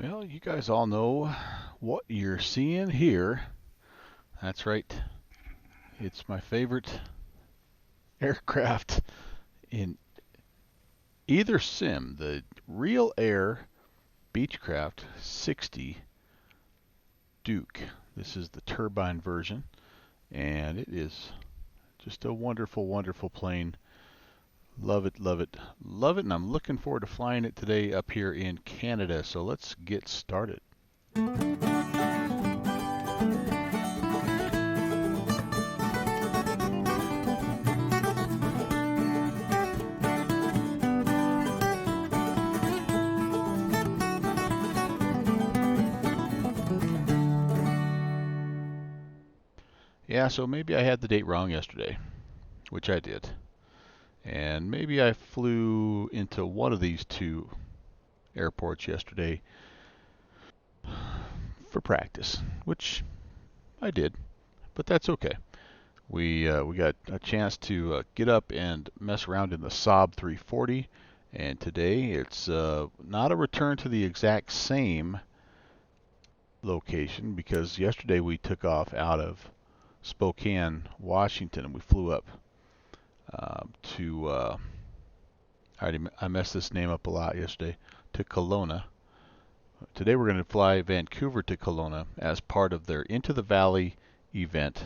Well, you guys all know what you're seeing here. That's right. It's my favorite aircraft in either sim, the RealAir Beechcraft 60 Duke. This is the turbine version, and it is just a wonderful, wonderful plane. Love it, love it, love it, and I'm looking forward to flying it today up here in Canada. So let's get started. Yeah, so maybe I had the date wrong yesterday, which I did. And maybe I flew into one of these two airports yesterday for practice, which I did, but that's okay. We got a chance to get up and mess around in the Saab 340, and today it's not a return to the exact same location because yesterday we took off out of Spokane, Washington, and we flew up to I messed this name up a lot yesterday, to Kelowna. Today we're going to fly Vancouver to Kelowna as part of their Into the Valley event,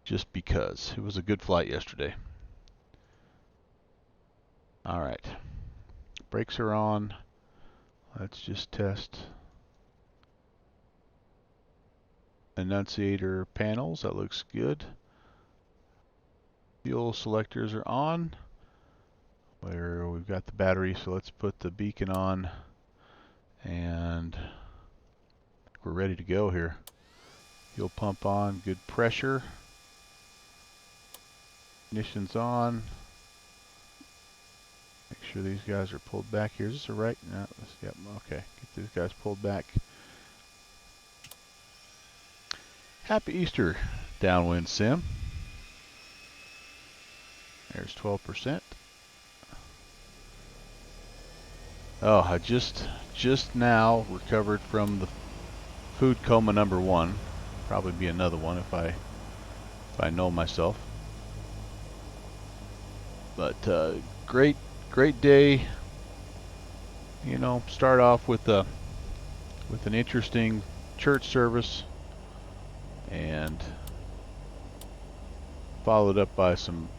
just because it was a good flight yesterday. All right, brakes are on. Let's just test annunciator panels. That looks good. Fuel selectors are on. Where we've got the battery, so let's put the beacon on, and we're ready to go here. Fuel pump on, good pressure. Ignition's on. Make sure these guys are pulled back here. Is this a right? No, yep, okay. Get these guys pulled back. Happy Easter, Downwind Sim. There's 12%. Oh, I just now recovered from the food coma number 1. Probably be another one if I know myself. But great day. You know, start off with an interesting church service, and followed up by some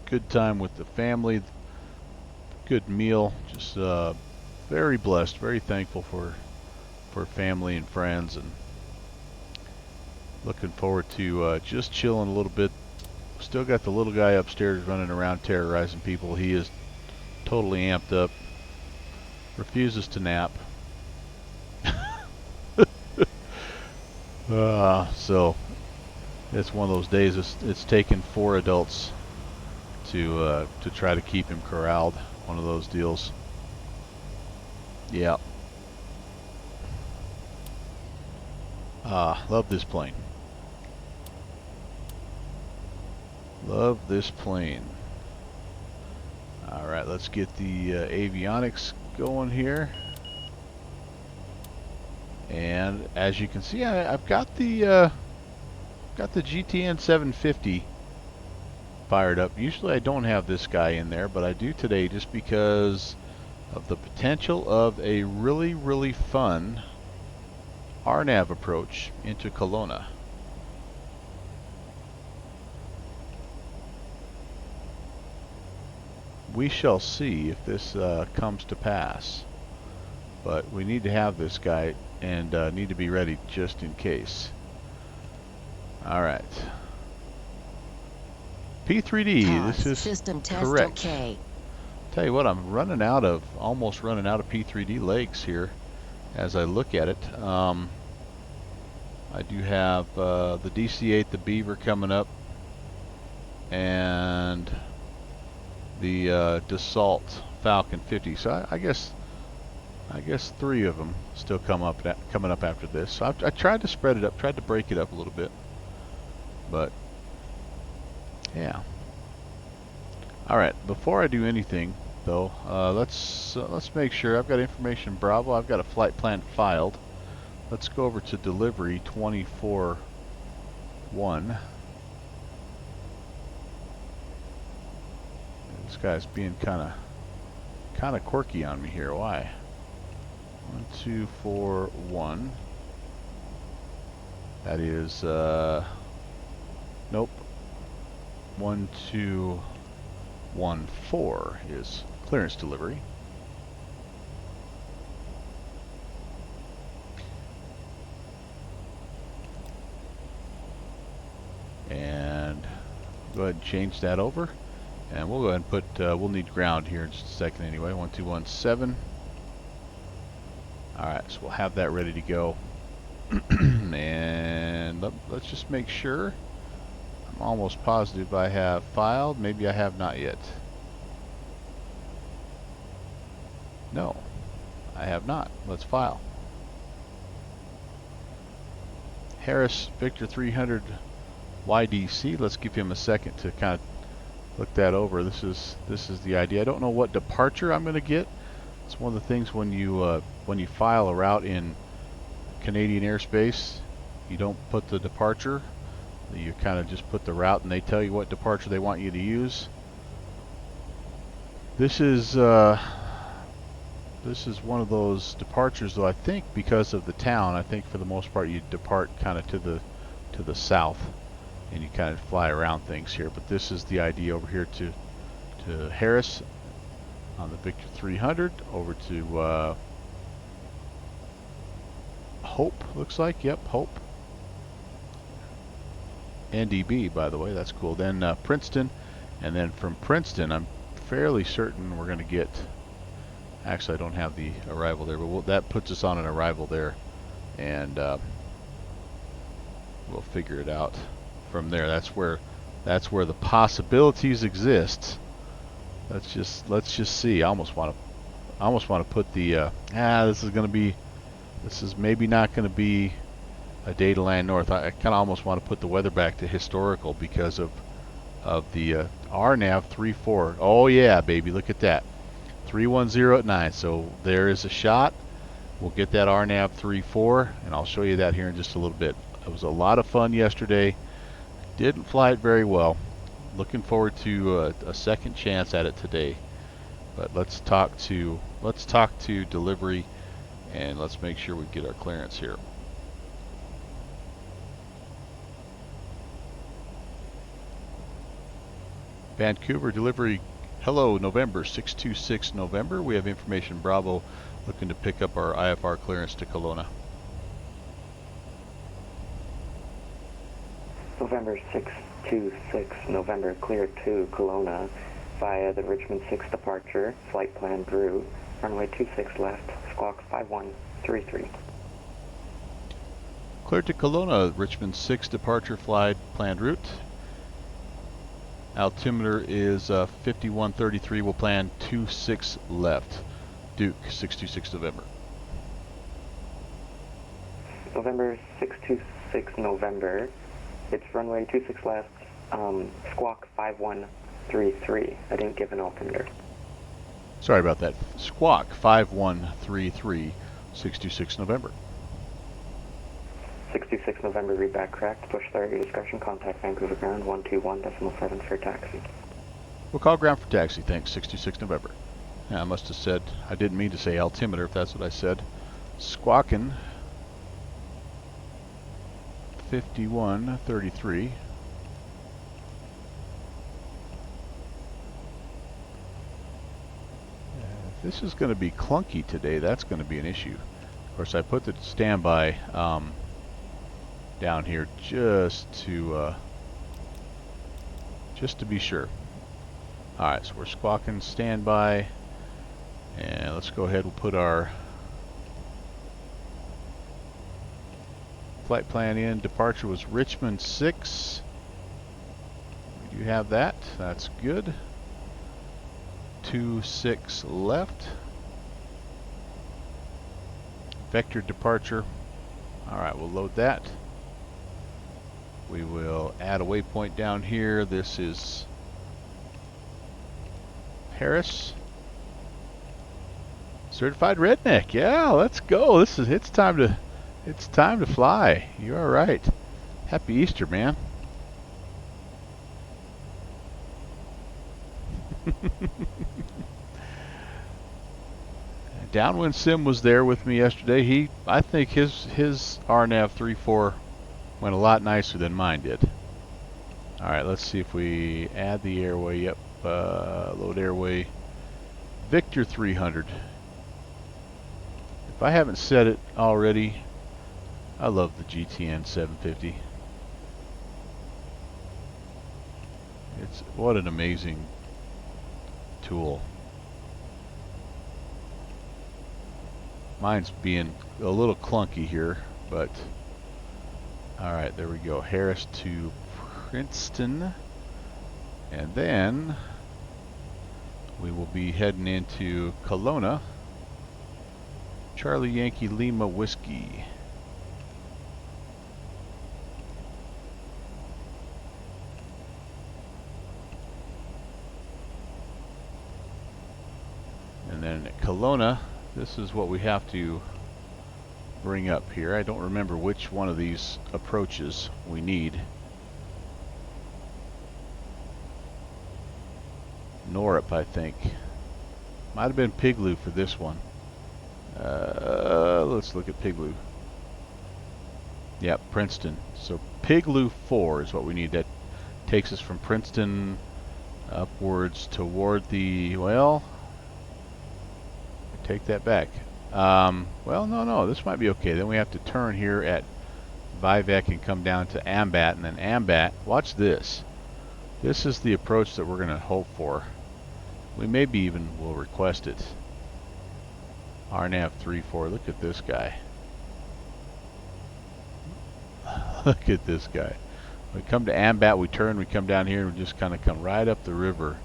good time with the family, good meal. Just very blessed, very thankful for family and friends, and looking forward to just chilling a little bit. Still got the little guy upstairs running around terrorizing people. He is totally amped up, refuses to nap. So it's one of those days. It's taken 4 adults to try to keep him corralled. One of those deals. Yeah. Love this plane. Love this plane. All right, let's get the avionics going here. And as you can see, I've got the GTN 750 fired up. Usually I don't have this guy in there, but I do today just because of the potential of a really, really fun RNAV approach into Kelowna. We shall see if this comes to pass, but we need to have this guy and need to be ready just in case. All right. P3D, this is system test correct. okay. Tell you what, I'm almost running out of P3D legs here as I look at it. I do have the DC-8, the Beaver coming up, and the Dassault Falcon 50. So I guess 3 of them still coming up after this. So I tried to spread it up, tried to break it up a little bit, but yeah. All right, before I do anything, though. Let's make sure. I've got information Bravo. I've got a flight plan filed. Let's go over to delivery 24-1. This guy's being kind of quirky on me here. Why? 1241. That is nope. 1214 is clearance delivery. And go ahead and change that over. And we'll go ahead and put, we'll need ground here in just a second anyway. 1217. Alright, so we'll have that ready to go. And let's just make sure. I'm almost positive I have filed. Maybe I have not yet. No, I have not. Let's file. Harris Victor 300 YDC. Let's give him a second to kind of look that over. This is the idea. I don't know what departure I'm going to get. It's one of the things when you file a route in Canadian airspace, you don't put the departure. You kind of just put the route, and they tell you what departure they want you to use. This is one of those departures, though. I think because of the town, I think for the most part you depart kind of to the south, and you kind of fly around things here. But this is the idea over here to Harris on the Victor 300 over to Hope. Looks like, yep, Hope. NDB, by the way, that's cool. Then Princeton, and then from Princeton, I'm fairly certain we're going to get. Actually, I don't have the arrival there, but that puts us on an arrival there, and we'll figure it out from there. That's where the possibilities exist. Let's just see. I almost want to put the this is maybe not going to be a day to land north. I kind of almost want to put the weather back to historical because of the RNAV 34. Oh yeah, baby, look at that. 310 at 9. So there is a shot. We'll get that RNAV 34, and I'll show you that here in just a little bit. It was a lot of fun yesterday. Didn't fly it very well. Looking forward to a second chance at it today. But let's talk to delivery, and let's make sure we get our clearance here. Vancouver delivery. Hello, November 626 November. We have information Bravo looking to pick up our IFR clearance to Kelowna. November 626 November, cleared to Kelowna via the Richmond 6 departure, flight plan Drew, runway 26 left, squawk 5133. Cleared to Kelowna, Richmond 6 departure flight planned route. Altimeter is 5133. We'll plan 26 left. Duke 626 November. November 626 November. It's runway 26 left, squawk 5133. I didn't give an altimeter. Sorry about that. Squawk 5133, 626 November. 626 November, read back correct. Push start your discussion. Contact Vancouver ground 121.7 for taxi. We'll call ground for taxi. Thanks. 626 November. Yeah, I must have said, I didn't mean to say altimeter if that's what I said. Squawking 5133. If this is going to be clunky today, that's going to be an issue. Of course, I put the standby down here just to be sure. Alright, so we're squawking standby, and let's go ahead and put our flight plan in. Departure was Richmond 6. We do have that. That's good. 26 left. Vector departure. Alright, we'll load that. We will add a waypoint down here. This is Paris. Certified redneck. Yeah, let's go. It's time to fly. You are right. Happy Easter, man. Downwind Sim was there with me yesterday. I think his RNAV 3.4 went a lot nicer than mine did. All right, let's see if we add the airway. Yep, load airway. Victor 300. If I haven't said it already, I love the GTN 750. What an amazing tool. Mine's being a little clunky here, but all right, there we go. Harris to Princeton, and then we will be heading into Kelowna. Charlie Yankee Lima Whiskey. And then at Kelowna, this is what we have to bring up here. I don't remember which one of these approaches we need. Norup, I think. Might have been Pigloo for this one. Let's look at Pigloo. Yep, Princeton. So Pigloo 4 is what we need. That takes us from Princeton upwards toward the, well, take that back. Well, no, this might be okay. Then we have to turn here at Vivek and come down to Ambat, and then Ambat, watch this. This is the approach that we're going to hope for. We maybe even will request it. RNAV 3.4, look at this guy. Look at this guy. We come to Ambat, we turn, we come down here, and we just kind of come right up the river.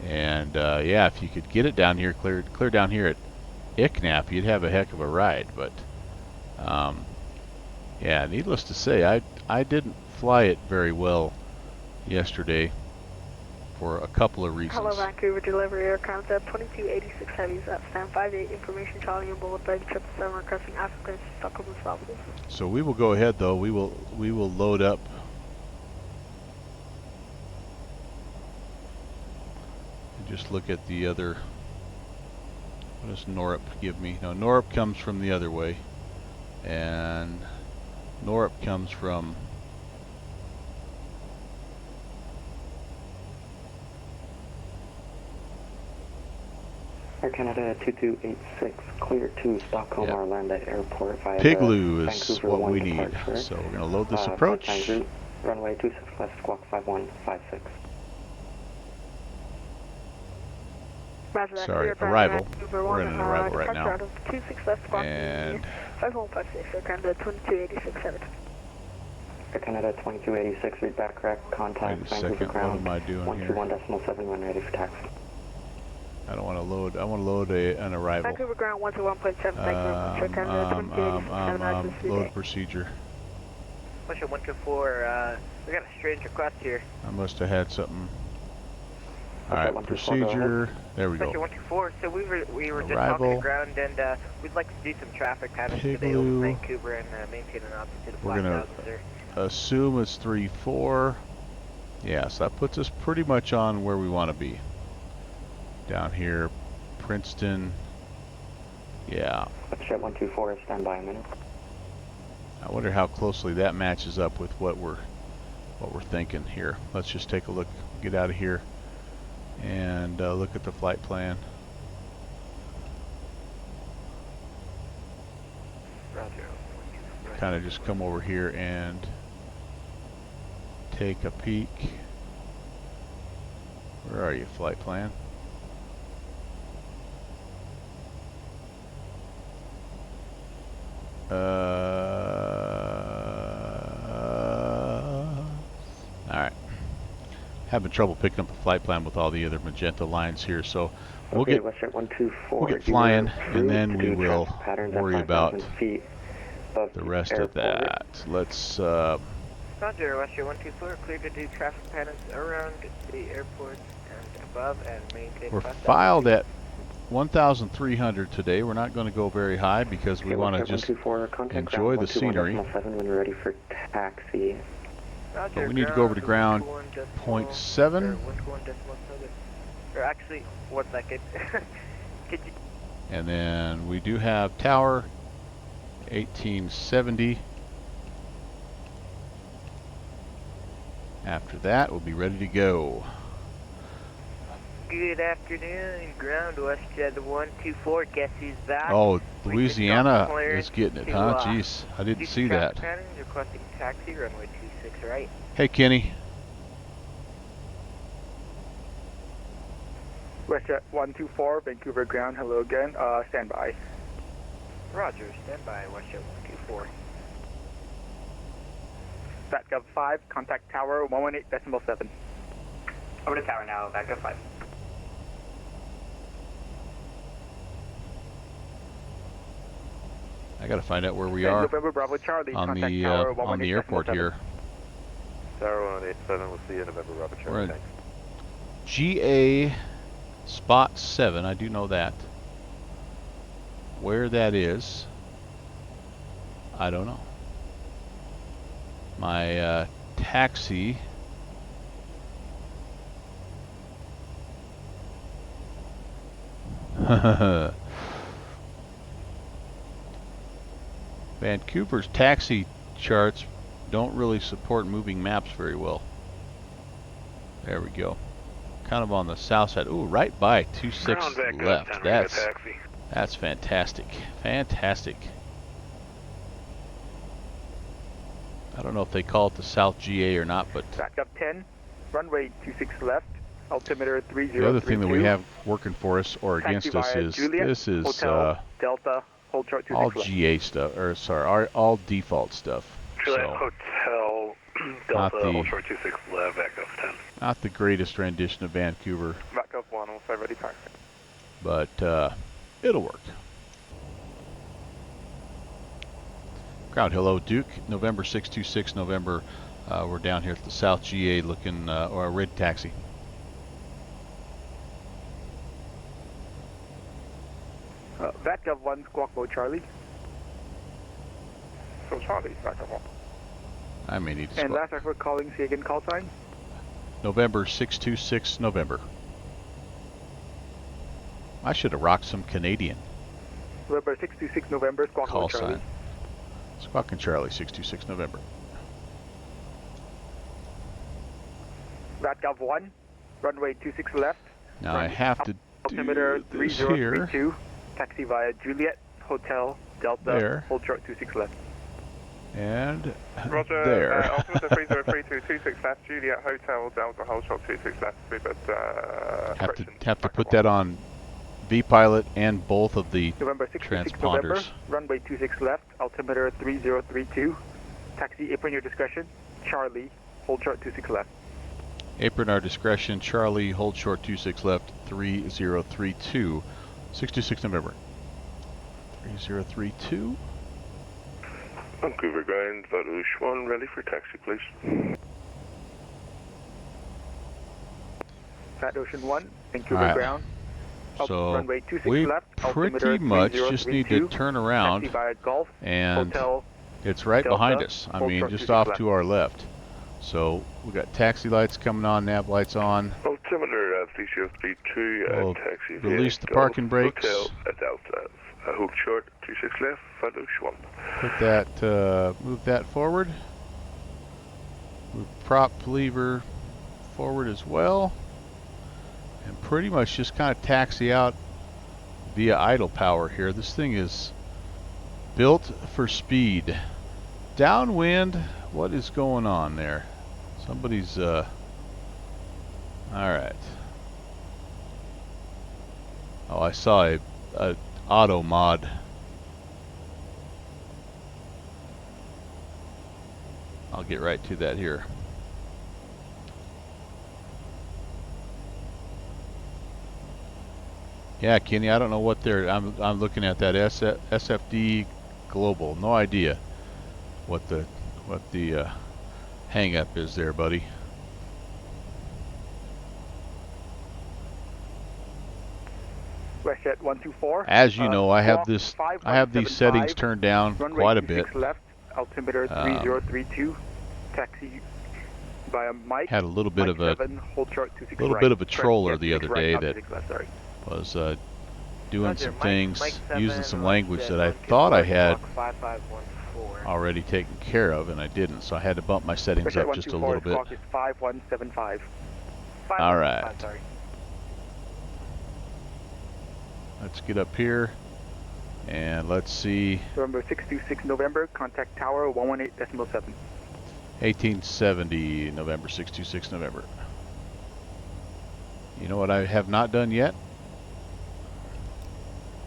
And yeah, if you could get it down here, clear down here at Icknap, you'd have a heck of a ride. But yeah, needless to say, I didn't fly it very well yesterday for a couple of reasons. Hello, Vancouver delivery air concept 2286 heavies at stand 58 information Charlie and Bullet 777 requesting African Stockholm Salvador. So we will go ahead though. We will load up. And just look at the other. What does Norup give me? No, Norup comes from the other way, and Norup comes from Air Canada 2286, clear to Stockholm Arlanda Airport via Pigloo is Vancouver what 1 we need. departure. So we're going to load this approach. Route, runway 26 left, squawk 5156. Sorry, arrival. We're in an arrival right now. 26 left, squawk and 5156, Air Canada 2286 heavy. Air Canada 2286, read back correct, contact wait a Vancouver second, ground. what am I doing here? 121.7, ready for taxi. I don't want to load. I want to load an arrival. Vancouver ground 121.7, thank you very much. Air Canada 2286, load procedure. Russia 124, we got a strange request here. I must have had something. Alright, procedure. There we go. Russia 124, so we were just Arrival. talking to ground, and we'd like to do some traffic patterns today over Vancouver and maintain an altitude of We're going 5,000, to assume it's 3-4. Yeah, so that puts us pretty much on where we want to be. Down here, Princeton. Yeah. Jet 124, stand by a minute. I wonder how closely that matches up with what we're thinking here. Let's just take a look, get out of here, and look at the flight plan. Kind of just come over here and take a peek. Where are you, flight plan? Alright. Having trouble picking up the flight plan with all the other magenta lines here, so we'll get flying, and then we will worry about the rest of that. Let's Roger, Russia 124, clear to do traffic patterns around the airport and above and maintain. we're filed at 1,300 today. We're not going to go very high because we want to just 124, contact enjoy ground the scenery. 121.7 when ready for taxi. Roger, But we need to go over to ground 0.7. 121.7. Or actually, 1 second. Could you? And then we do have tower 1870. After that, we'll be ready to go. Good afternoon, ground WestJet 124. Guess who's back? Oh, We've been Louisiana cleared is getting it, to, huh? Jeez, I didn't do see traffic that. patterns, requesting taxi, runway 26 right. Hey, Kenny. WestJet 124, Vancouver ground, hello again, stand by. Roger, stand by, WestJet 124. Batgov 5, contact tower 118.7. Over to tower now, Batgov 5. I got to find out where we And are November Bravo Charlie, on contact the tower on the airport 118.7. here. Tower 187, we'll see you in November Robert We're Charlie, in thanks. GA spot 7. I do know that. Where that is, I don't know. My taxi Vancouver's taxi charts don't really support moving maps very well. There we go. Kind of on the south side. Ooh, right by 26 left. That's fantastic. Fantastic. I don't know if they call it the South GA or not, but Batgov 10, runway 26 left, altimeter 3032. the other thing that we have working for us or against Taxi us via is Juliet, this is Hotel, Delta, hold chart 26 all left. GA stuff, or sorry, all default stuff. Juliet So Hotel, Not Delta, the- hold short 26 left, Batgov 10. not the greatest rendition of Vancouver, Batgov 1, also ready, taxi. but it'll work. Crowd, hello, Duke. November 626, November. We're down here at the South GA looking, or a red taxi. Batgov 1, Squawk Bow Charlie. So Charlie, Batgov 1. I may need to And squawk. last time for calling, say again call sign. November 626, November. I should have rocked some Canadian November 626 November, Squawk Bow call Charlie. sign. Squawking Charlie, 626 November. Batgov 1, runway 26 left. Now I have to Altimeter do this here. 3032. Taxi via Juliet, Hotel, Delta, There. hold chart 26 left. And Roger, there. altimeter 3032, 26 left, Juliet Hotel, Delta, hold short 26 left, have to put that on V-Pilot and both of the November 626 November, transponders. runway 26 left, altimeter 3032. Taxi apron your discretion, Charlie, hold chart 26 left. Apron our discretion, Charlie, hold short 26 left, 3032. 626 November. 3032. Vancouver ground, Varouche 1, ready for taxi, please. Fat Ocean 1, Vancouver Alright. ground. So runway 26 we left, altimeter pretty much just need to 3032. turn around Taxi via Gulf, and Hotel, it's right Delta, behind us. I hold mean, short just 26 off left. to our left. So we got taxi lights coming on, nav lights on. Altimeter 3032, We'll taxi release the via parking Gulf, brakes. Hotel, Delta, hold short 26 left, Varouche 1. Put that, move that forward. Move prop lever forward as well. And pretty much just kind of taxi out via idle power here. This thing is built for speed. Downwind, what is going on there? Somebody's, alright. Oh, I saw a auto mod. I'll get right to that here. Yeah, Kenny, I don't know what they're. I'm looking at that SFD Global. No idea what the hang up is there, buddy. WestJet WestJet 124. As you know, I have squawk these settings 5175, turned down runway quite a 26 bit. left, altimeter 3032, taxi via Mike. Had a little bit Mike of a 7, hold short 26 little right. bit of a Correct, troller yes, the 26 other right, day not that 26 left, sorry. was doing Roger, some Mike things, 7, using some Westjet language that I 124, thought I had squawk 5514. already taken care of, and I didn't. So I had to bump my settings WestJet up just a 124, little bit. squawk is 5175. All right. Sorry. Let's get up here and let's see. November 626 November, contact tower 118.7. 1870 November 626 November. You know what I have not done yet?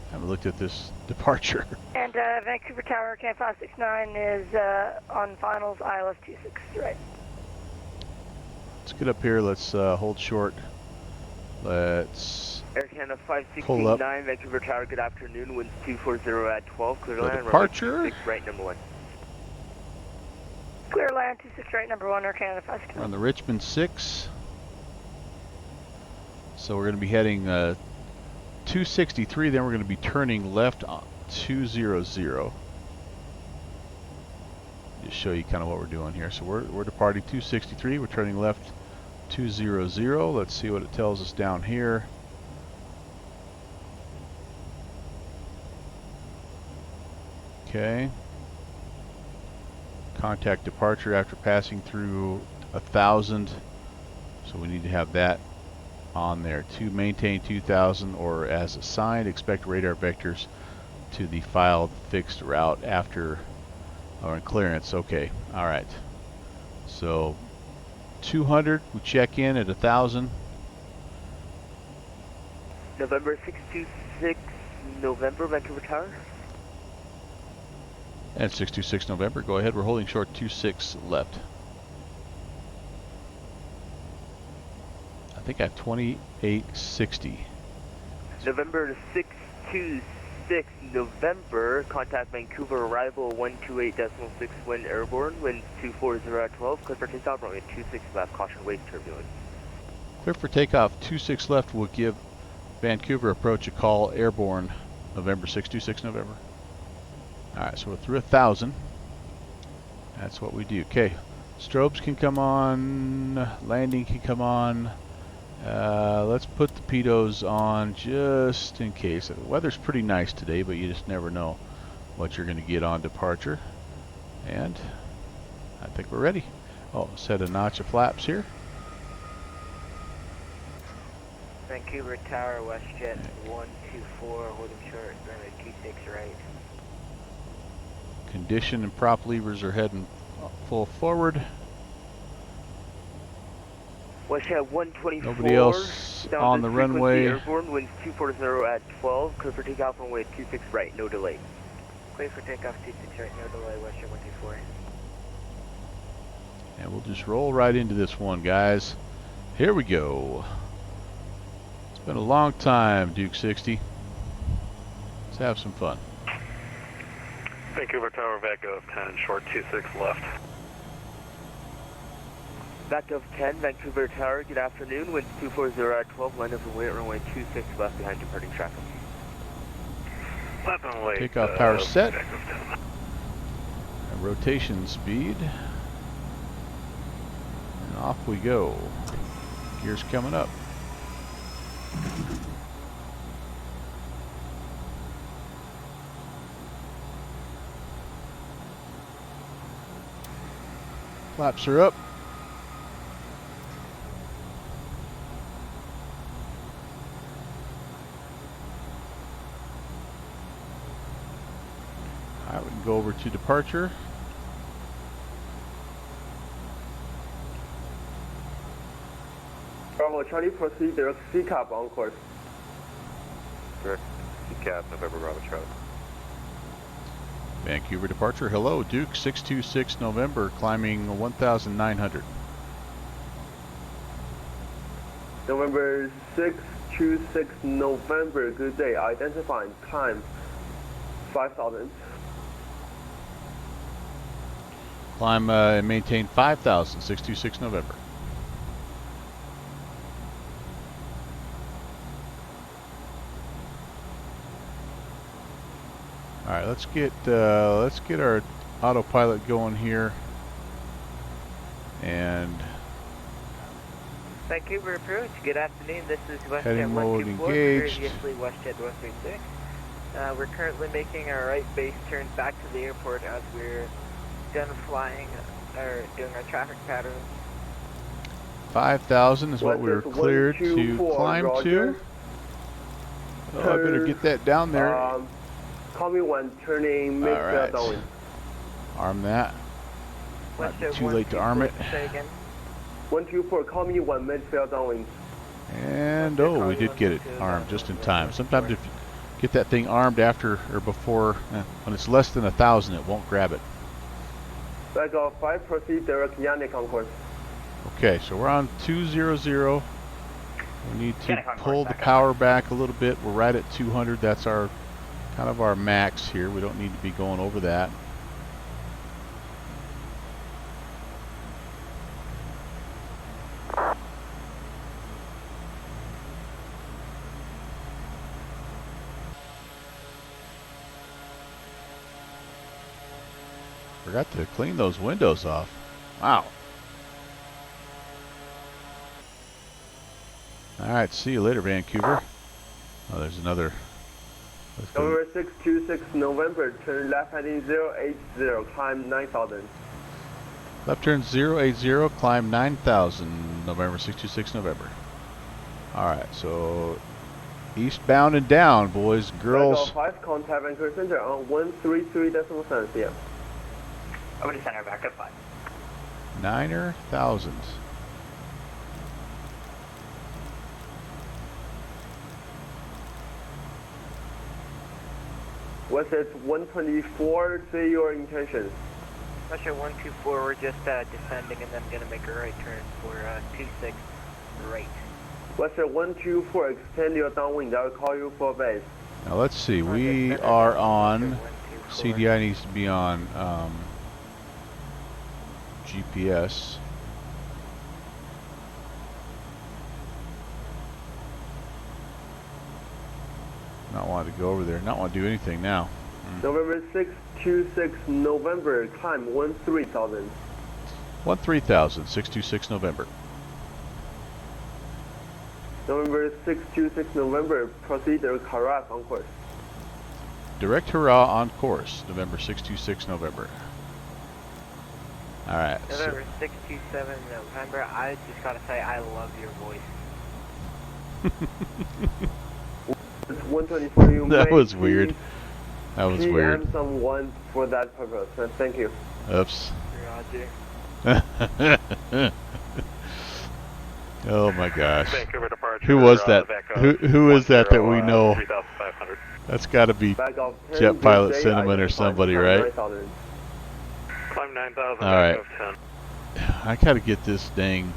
I haven't looked at this departure. And Vancouver Tower, CAN 569 is on finals, ILS 26, right? Let's get up here. Let's hold short. Let's Air Canada pull up 569, Vancouver Tower, good afternoon, winds 240 at 12, clear the land, departure. runway 26 right, number 1. Clear land 26 right, number 1, Air Canada 569. We're on the Richmond 6. So we're going to be heading 263, then we're going to be turning left on 200. Just show you kind of what we're doing here. So we're departing 263, we're turning left 200. Let's see what it tells us down here. Okay. Contact departure after passing through 1,000. So we need to have that on there. To maintain 2,000 or as assigned, expect radar vectors to the filed fixed route after or in clearance. Okay. All right. So 200, we check in at 1,000. November 626, November, Vancouver Tower. And 626 November, go ahead. We're holding short 26 left. I think I have 2860. November 626, November, contact Vancouver, arrival 128.6, wind airborne, wind 240 at 12, clear for takeoff, runway 26 left, caution wave turbulence. Clear for takeoff, 26 left will give Vancouver approach a call airborne, November 626 November. Alright, so we're through 1,000. That's what we do. Okay, strobes can come on, landing can come on. Let's put the pitos on just in case. The weather's pretty nice today, but you just never know what you're going to get on departure. And I think we're ready. Oh, set a notch of flaps here. Vancouver Tower, WestJet 124, holding short, runway 26 right. Condition and prop levers are heading full forward. WestJet 124. Nobody else down on to the frequency runway. Airborne, winds 240 at 12, clear for takeoff, runway 26 right, no delay. Clear for takeoff, 26 right, no delay, WestJet 124. And we'll just roll right into this one, guys. Here we go. It's been a long time, Duke 60. Let's have some fun. Vancouver Tower, VAC of 10, short 26 left. Back of 10, Vancouver Tower, good afternoon, winds 240 at 12, land over weight, runway 26 left behind departing traffic. Left and wait. Takeoff power set. VAC of 10. And rotation speed. And off we go. Gears coming up. Flaps are up. Alright, we can go over to departure. Bravo Charlie, proceed direct CCAP on course. Direct CCAP, November Bravo Charlie. Vancouver departure. Hello, Duke 626 November, climbing 1,900. November 626 November, good day. Identifying time 5,000. Climb and maintain 5,000, 626 November. All right, let's get our autopilot going here, and Vancouver approach. Good afternoon. This is WestJet heading mode 124, engaged. previously WestJet 136. We're currently making our right base turn back to the airport as we're done flying or doing our traffic pattern. 5,000 is what we were cleared to climb Roger. to. Oh, I better get that down there. Call me when turning All right. downwind. Arm that. Might be WestJet too late to arm it. Say again. 124, call me when midfield downwind. And oh, we did get it armed just in time. Sometimes if you get that thing armed after or before, when it's less than 1,000, it won't grab it. Back off 5, proceed direct Yannick on course. Okay, so we're on 200. We need to pull the power back a little bit. We're right at 200. That's our kind of our max here. We don't need to be going over that. Forgot to clean those windows off. Wow. Alright, see you later, Vancouver. Oh, there's another. Let's go. November 626 November, turn left heading 080, climb 9,000. Left turn 080, climb 9,000, November 626 November. Alright, so eastbound and down, boys and girls. 5, contact Vancouver Center on 133.7 p.m. Over to center, back up 5. Niner thousands. WestJet 124, say your intentions. WestJet 124, we're just descending and then going to make a right turn for 26 right. WestJet 124, extend your downwind, I'll call you for base. Now let's see, we are on, CDI needs to be on GPS. Not wanting to go over there, not want to do anything now. November 626 November, climb 13,000. 13,000, 626 November. November 626 November, proceed to Karas on course. Direct hurrah on course, November 626 November. Alright. November 627 November, I just gotta say, I love your voice. It's 124, you That may was weird. That was PM weird. someone for that purpose. Thank you. Oops. Roger. Oh my gosh. Vancouver departure. Who was that? Back up. Who is that that we know? 3,500. That's got to be Back off 10, Jet Pilot good day, Cinnamon or identify somebody, climb right? 9,000. Climb 9,000. All right. Back up 10. I gotta get this dang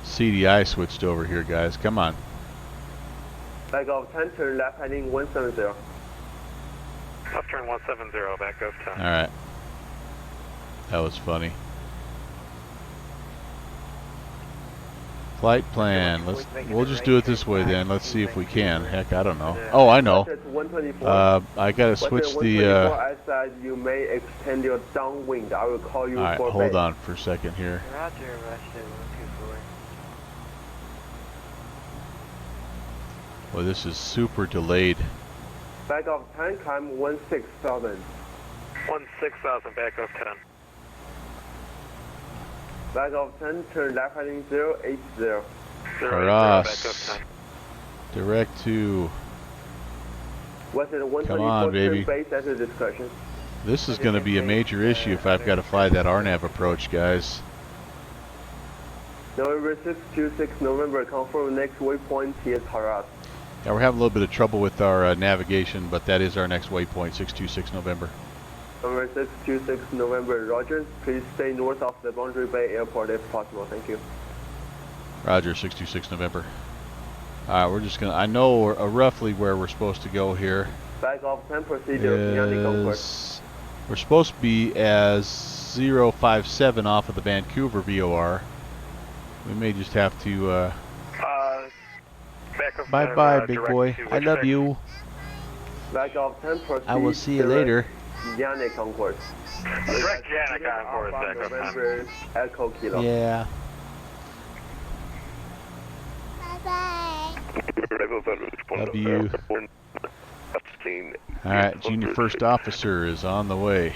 CDI switched over here, guys. Come on. Back off 10, turn left heading 170. Left turn 170. Back up 10. All right. That was funny. Flight plan. We'll just do it this way then. Let's see if we can. Heck, I don't know. Oh, I know. WestJet 124. I gotta switch the. 124, I said you may extend your downwind. I will call you All right, for hold base. on for a second here. Roger, WestJet 124. Well, this is super delayed. Back off 10, climb 16,000. 16,000. Back up 10. Back off 10, turn left heading 080. 080. Back up Haras. 10. Direct to. WestJet 124, Come on, baby. turn base at the discussion. This is going to be a major issue if I've got to fly that RNAV approach, guys. November 626 November, confirm next waypoint is Haras. Yeah, we're having a little bit of trouble with our navigation, but that is our next waypoint, 626 November. November 626 November, Roger. Please stay north of the Boundary Bay Airport if possible. Thank you. Roger, 626 November. Alright, we're just going to, I know roughly where we're supposed to go here. Back off 10, procedure, Yannick on course. Is, we're supposed to be as 057 off of the Vancouver VOR. We may just have to, Back up bye 10, bye, big direct boy. to I love Wichita. you. Back off 10, proceed. I will see you direct later. Yannick on course. Direct Yannick on course, Alpha November Echo Kilo. Yeah. Love you. Alright, Junior First Officer is on the way.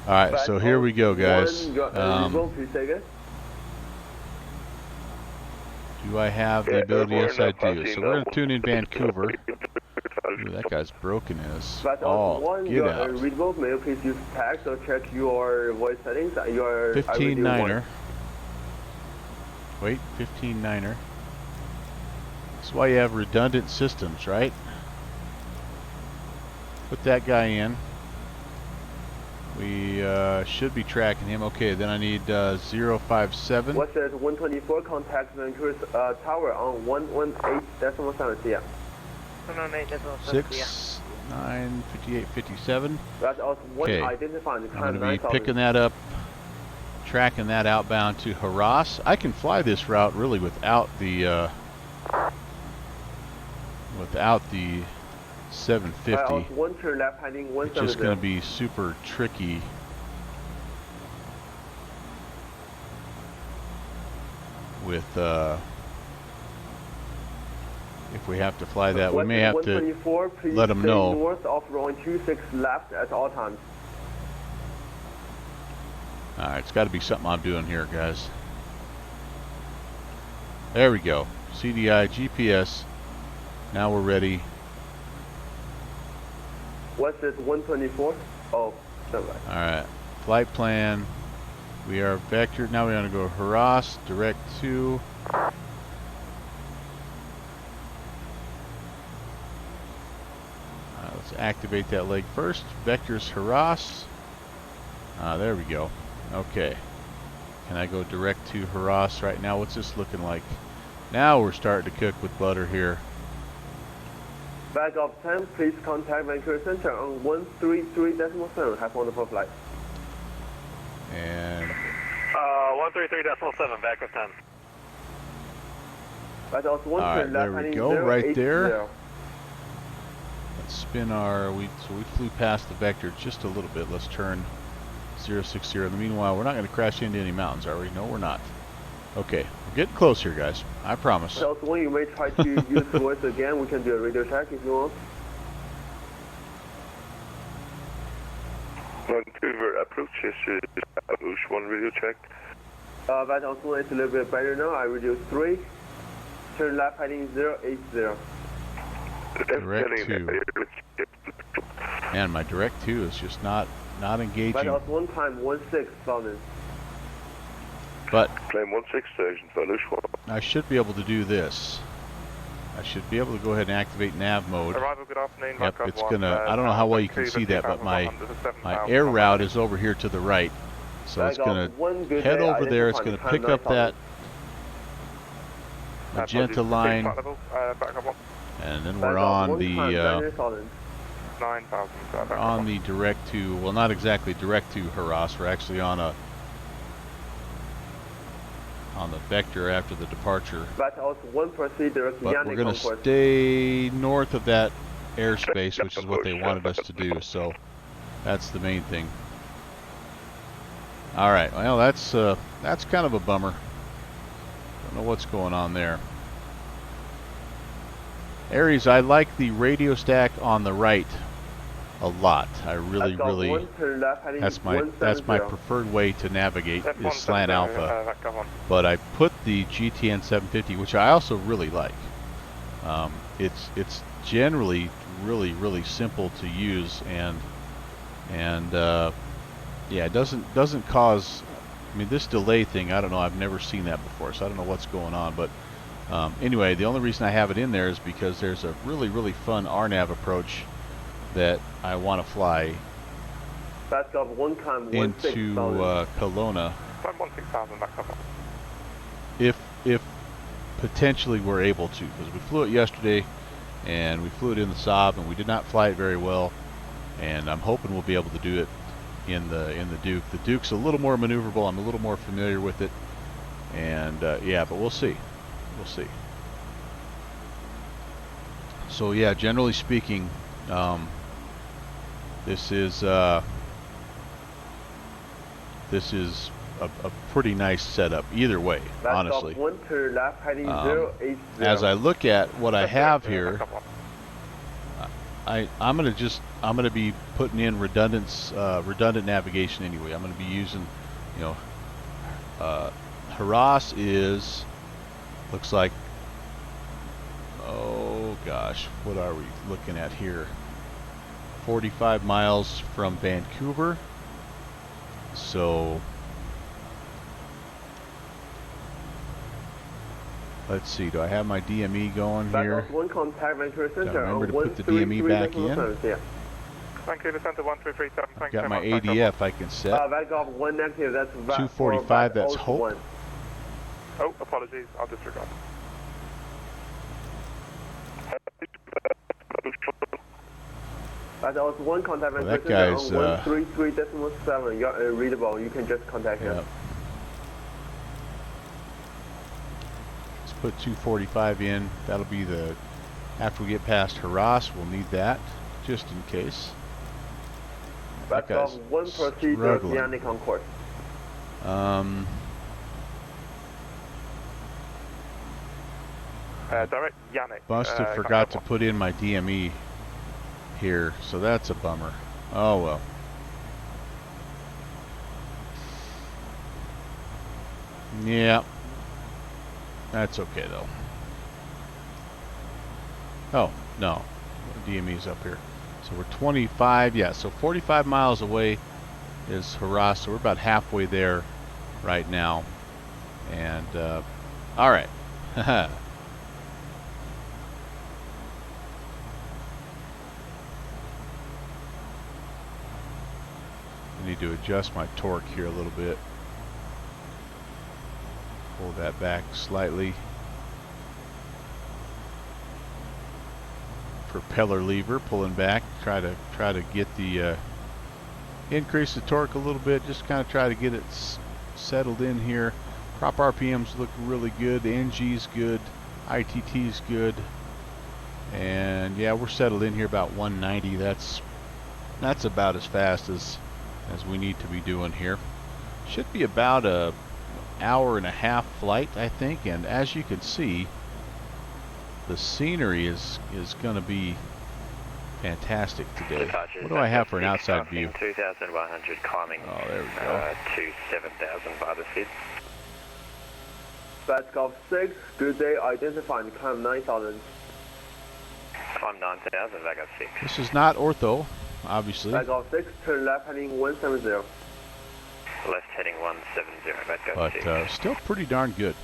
Alright, so here we go, guys. Do I have the ability? Yes, I do. So we're going to tune in Vancouver. Ooh, that guy's broken as all get out. Readable, may you please use text or check your voice settings? Your 15-9er. Wait, 15-9er. That's why you have redundant systems, right? Put that guy in. We should be tracking him. Okay, then I need 057. What's that? 124, contact Vancouver's tower on 118.7, yeah. 6, 9, 58, 57. That's also one Okay, identifying. I'm going to be picking that up, tracking that outbound to Harass. I can fly this route really without the 750. One turn left, heading It's just going to be super tricky. With if we have to fly that, we may have to let them know. North of runway 26 left at all times. Alright, it's got to be something I'm doing here, guys. There we go. CDI, GPS. Now we're ready. What's this, 124? Oh, never mind. Alright, flight plan. We are vectored. Now we're going to go harass, direct to. Let's activate that leg first. Vectors harass. There we go. Okay. Can I go direct to harass right now? What's this looking like? Now we're starting to cook with butter here. Back of 10, please contact Vancouver Center on 133.7. Have a wonderful flight. And 133.7, back of 10. Back of 1, alright, there we go, right there. Let's spin our, so we flew past the vector just a little bit. Let's turn 060. In the meanwhile, we're not going to crash into any mountains, are we? No, we're not. Okay, we're getting close here, guys. I promise. So when you may try to use voice again, we can do a radio check if you want. Vancouver approach history, Ush 1 radio check. That also is a little bit better now. I radio 3. Turn left heading 080. Direct 2. Man, my direct 2 is just not engaging. That was one time 16,000. But Claim 16,000, Valush 1. I should be able to do this. I should be able to go ahead and activate nav mode. Arrival, good afternoon. Yep, it's gonna, I don't know how well you can see that, but my air route is over here to the right. So it's gonna head over there, it's gonna pick up that magenta line, and then we're on the direct to, well, not exactly direct to harass, we're actually on the vector after the departure. But we're going to stay north of that airspace, which is what they wanted us to do, so that's the main thing. Alright, well, that's kind of a bummer. Don't know what's going on there. Aries, I like the radio stack on the right a lot. I really that's my preferred way to navigate is slant alpha. But I put the GTN 750, which I also really like. It's generally really simple to use, and yeah, it doesn't cause. I mean, this delay thing, I don't know. I've never seen that before, so I don't know what's going on. But anyway, the only reason I have it in there is because there's a really fun RNAV approach that I want to fly into Kelowna if potentially we're able to, because we flew it yesterday and we flew it in the Saab and we did not fly it very well, and I'm hoping we'll be able to do it in the Duke. The Duke's a little more maneuverable. I'm a little more familiar with it, and yeah, but we'll see. So yeah, generally speaking, This is a pretty nice setup either way, honestly. One turn left heading 080. As I look at what I have here, I'm gonna be putting in redundant navigation anyway. I'm gonna be using, you know, Harass looks like, oh gosh, what are we looking at here? 45 miles from Vancouver. So let's see, do I have my DME going here? One contact Vancouver Do I Center. remember to put the DME back in? Yeah. Vancouver Center 1337. I've got my ADF I can set. Vanguard 1 negative, that's 245, that's Hope. Oh, apologies, I'll disregard. That was one contact Well, Vancouver that Center guy's, on 133.7. You're readable, you can just contact him. Yep. Let's put 245 in. That'll be the, after we get past Harass, we'll need that, just in case. That That's guy's one procedure, struggling. Yannick Concourse. Direct Yannick. Must have forgot to put in my DME here, so that's a bummer. Oh well. Yeah. That's okay though. Oh, no. DME's up here. So we're 25, yeah, so 45 miles away is Harass, so we're about halfway there right now. And, alright. I need to adjust my torque here a little bit. Pull that back slightly. Propeller lever pulling back, try to get the increase the torque a little bit, just kind of try to get it settled in here. Prop RPMs look really good, NG's good, ITT's good, and yeah, we're settled in here about 190. That's about as fast as we need to be doing here. Should be about a hour and a half flight, I think, and as you can see, the scenery is going to be fantastic today. What do I have for an outside view? 2,100 climbing. Oh, there we go. To 7,000 by the fifth. Fast Golf 6, good day, identifying climb 9,000. Climb 9,000, back up 6. This is not ortho, obviously. Fast Golf 6, turn left heading 170. Left heading 170, back up But 6. still pretty darn good.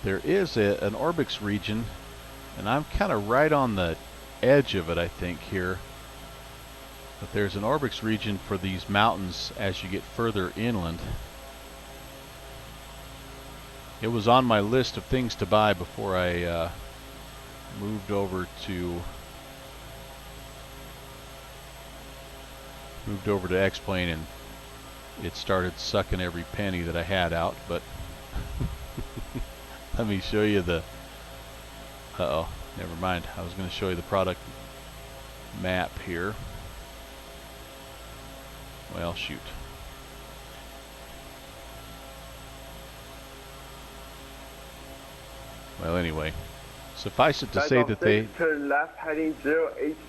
There is an Orbix region, and I'm kind of right on the edge of it, I think, here. But there's an Orbix region for these mountains as you get further inland. It was on my list of things to buy before I moved over to X-Plane, and it started sucking every penny that I had out, but let me show you the, uh-oh, never mind. I was going to show you the product map here. Well, shoot. Well, anyway, suffice it to say that they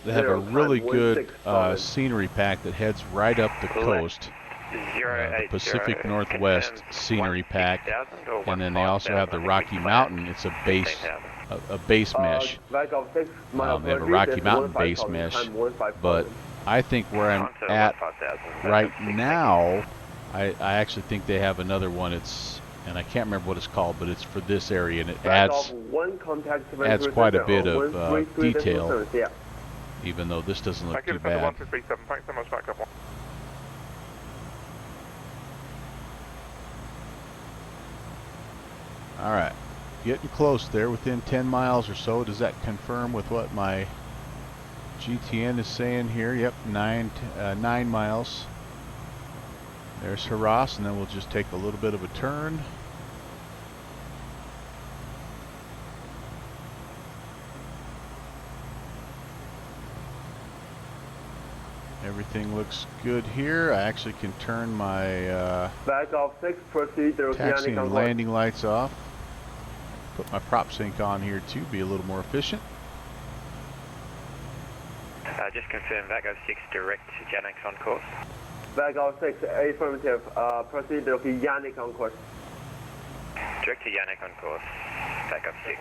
have a really good scenery pack that heads right up the coast. The Pacific Northwest scenery pack, and then they also have the Rocky Mountain. It's a base mesh. They have a Rocky Mountain base mesh, but I think where I'm at right now, I actually think they have another one. And I can't remember what it's called, but it's for this area, and it adds quite a bit of detail, even though this doesn't look too bad. Thanks so much, back up. Alright, getting close there, within 10 miles or so. Does that confirm with what my GTN is saying here? Yep, 9 miles. There's Harass, and then we'll just take a little bit of a turn. Everything looks good here. I actually can turn my Back of 6, proceed to taxi Oceanic on and course. landing lights off. Put my prop sync on here too, be a little more efficient. Just confirm back of 6 direct to Janix on course. Back of 6, affirmative. Proceed to Oceanic on course. Direct to Yannick on course. Back up 6.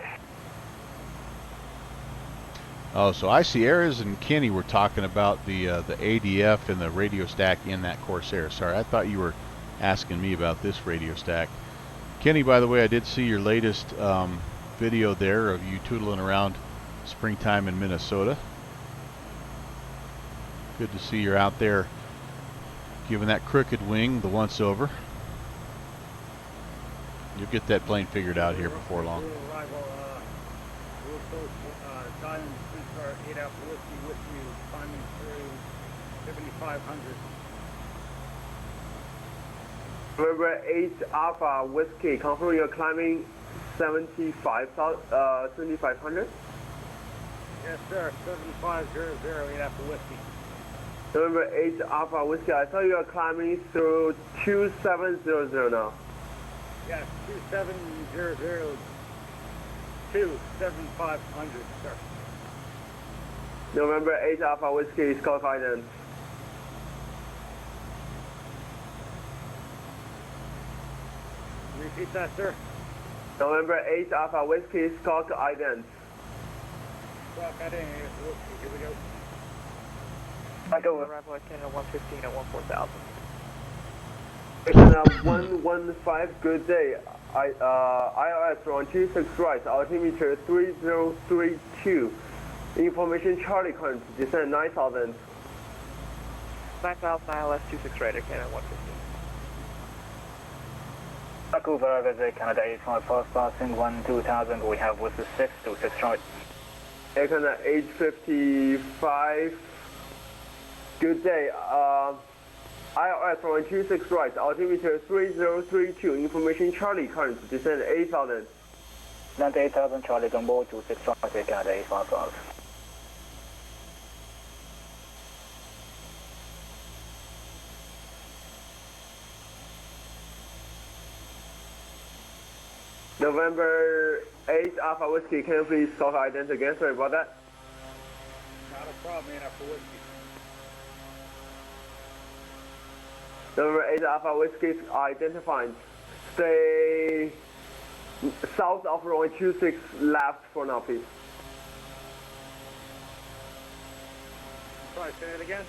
Oh, so I see Ayers and Kenny were talking about the ADF and the radio stack in that Corsair. Sorry, I thought you were asking me about this radio stack. Kenny, by the way, I did see your latest video there of you tootling around springtime in Minnesota. Good to see you're out there giving that crooked wing the once over. You'll get that plane figured out here before long. Arrival, we'll post Diamond 3-star 8 Alpha Whiskey with you, climbing through 7,500. November 8 Alpha Whiskey, confirm you're climbing 7,500. Yes, sir, 7500 8 Alpha Whiskey. November 8 Alpha Whiskey, I saw you are climbing through 2700 now. Yes, 2700 to 7,500, sir. November 8 Alpha Whiskey is call guidance. Repeat that, sir. November 8 Alpha Whiskey is call guidance. Well, got in here, here we go. Arrival at Canada 115 at 14,000. Canada 115, good day. ILS on 26 right, altimeter 3032. Information Charlie current, descend 9,000. 9,000 ILS 26 right at Canada 115. Vancouver, Canada 85 fast passing 12,000. We have with the 6 to 6 right. Air Canada 855. Good day. ILS on 26 right, altimeter 3032. Information Charlie current, descend 8,000. Land 8,000 Charlie on board 26 right, Air Canada 85 fast. November 8 Alpha Whiskey, can you please call ident again? Sorry about that. Not a problem, man, Alpha Whiskey. November 8 Alpha Whiskey identified. Stay south of runway 26 left for now, please. Sorry, say that again?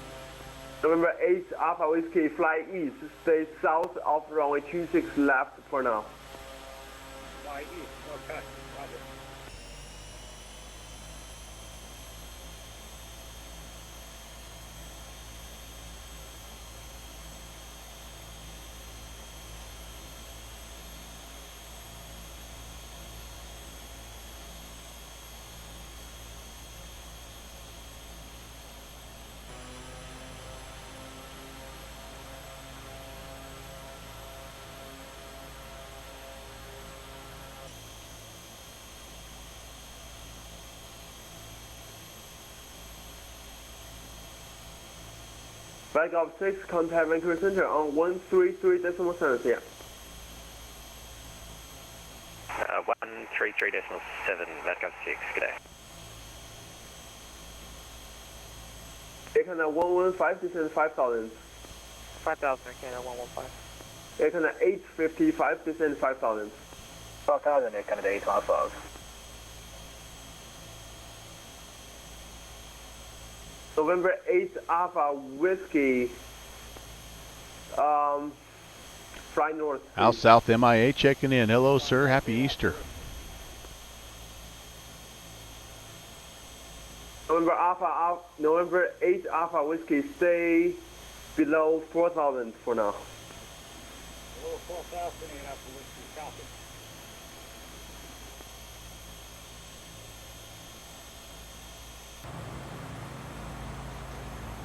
November 8 Alpha Whiskey, fly east. Stay south of runway 26 left for now. Fly east, okay, roger. Back of 6, contact Vancouver Center on 133.7, yeah. 133.7, back up 6, good day. Air Canada 115, descend 5,000. 5,000 Air Canada 115. Air Canada 855, descend 5,000. 12,000 Air Canada 815. November 8 Alpha Whiskey, fly north. Al South MIA checking in. Hello, sir. Happy Easter. November 8 Alpha Whiskey, stay below 4,000 for now. Below 4,000 and Alpha Whiskey, copy.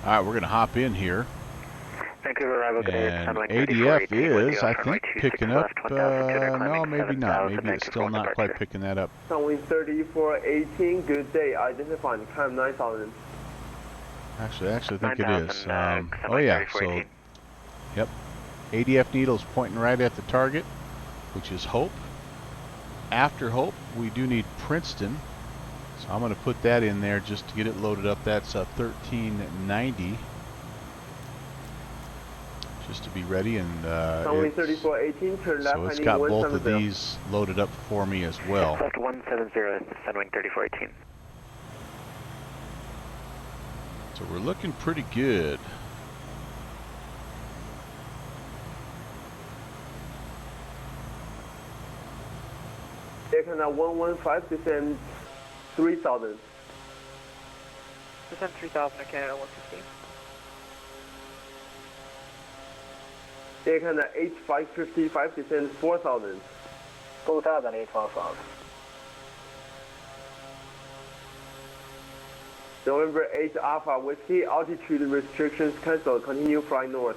All right, we're going to hop in here. Vancouver arrival And ADF is, I think, picking up, no, maybe not. Maybe it's still not quite picking that up. Sunwing 3418, good day, identified, climb 9,000. Actually, I think it is. Oh yeah, so, yep. ADF needle's pointing right at the target, which is Hope. After Hope, we do need Princeton. So I'm going to put that in there just to get it loaded up. That's 1390. Just to be ready, and Runway 3418, turn left, so it's heading got both 170. of these loaded up for me as well. Left 170, Sunwing 3418. So we're looking pretty good. Air Canada 115, descend 3000. Descend 3000 to Canada 115. Air Canada 8555, descend 4000. 4000, 855. November 8 Alpha Whiskey, altitude restrictions cancelled. Continue flying north.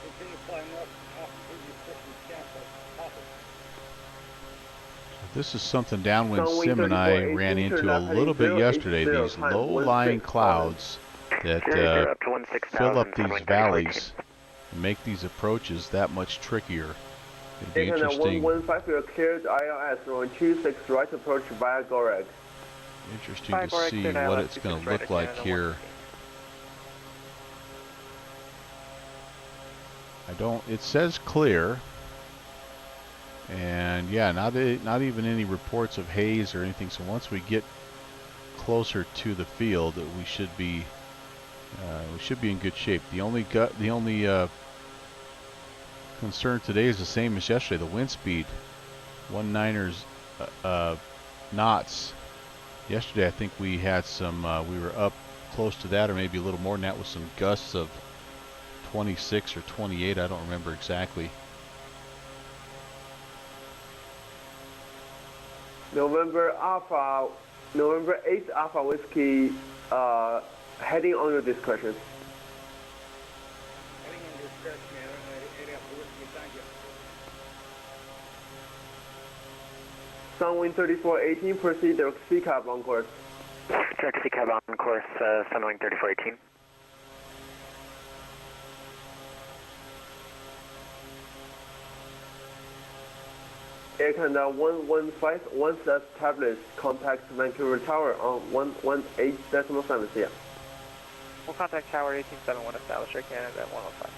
Continue flying north. Altitude restrictions canceled. Copy. This is something Downwind Sunwing Sim and I 3418, ran into turn a left, little bit heading yesterday. 080, These time low-lying 16,000. clouds that 00 up to 16,000, fill up these Sunwing 3418. valleys and make these approaches that much trickier. It'll be Air Canada interesting. 115, we are cleared ILS, runway 26, right approach via Goreg. Interesting to see what it's going to look like here. It says clear, and yeah, not even any reports of haze or anything. So once we get closer to the field, we should be in good shape. The only concern today is the same as yesterday. The wind speed, 19 knots. Yesterday, I think we had some. We were up close to that, or maybe a little more than that, with some gusts of 26 or 28. I don't remember exactly. November 8 Alpha Whiskey, heading on your discretion. Heading on discretion, ADF Whiskey, thank you. Sunwing 3418, proceed direct CCAP on course. Direct CCAB on course, Sunwing 3418. Air Canada 115, one set tablets, contact Vancouver Tower on 118.7 cm. We'll contact Tower 1871 established Air Canada at 105.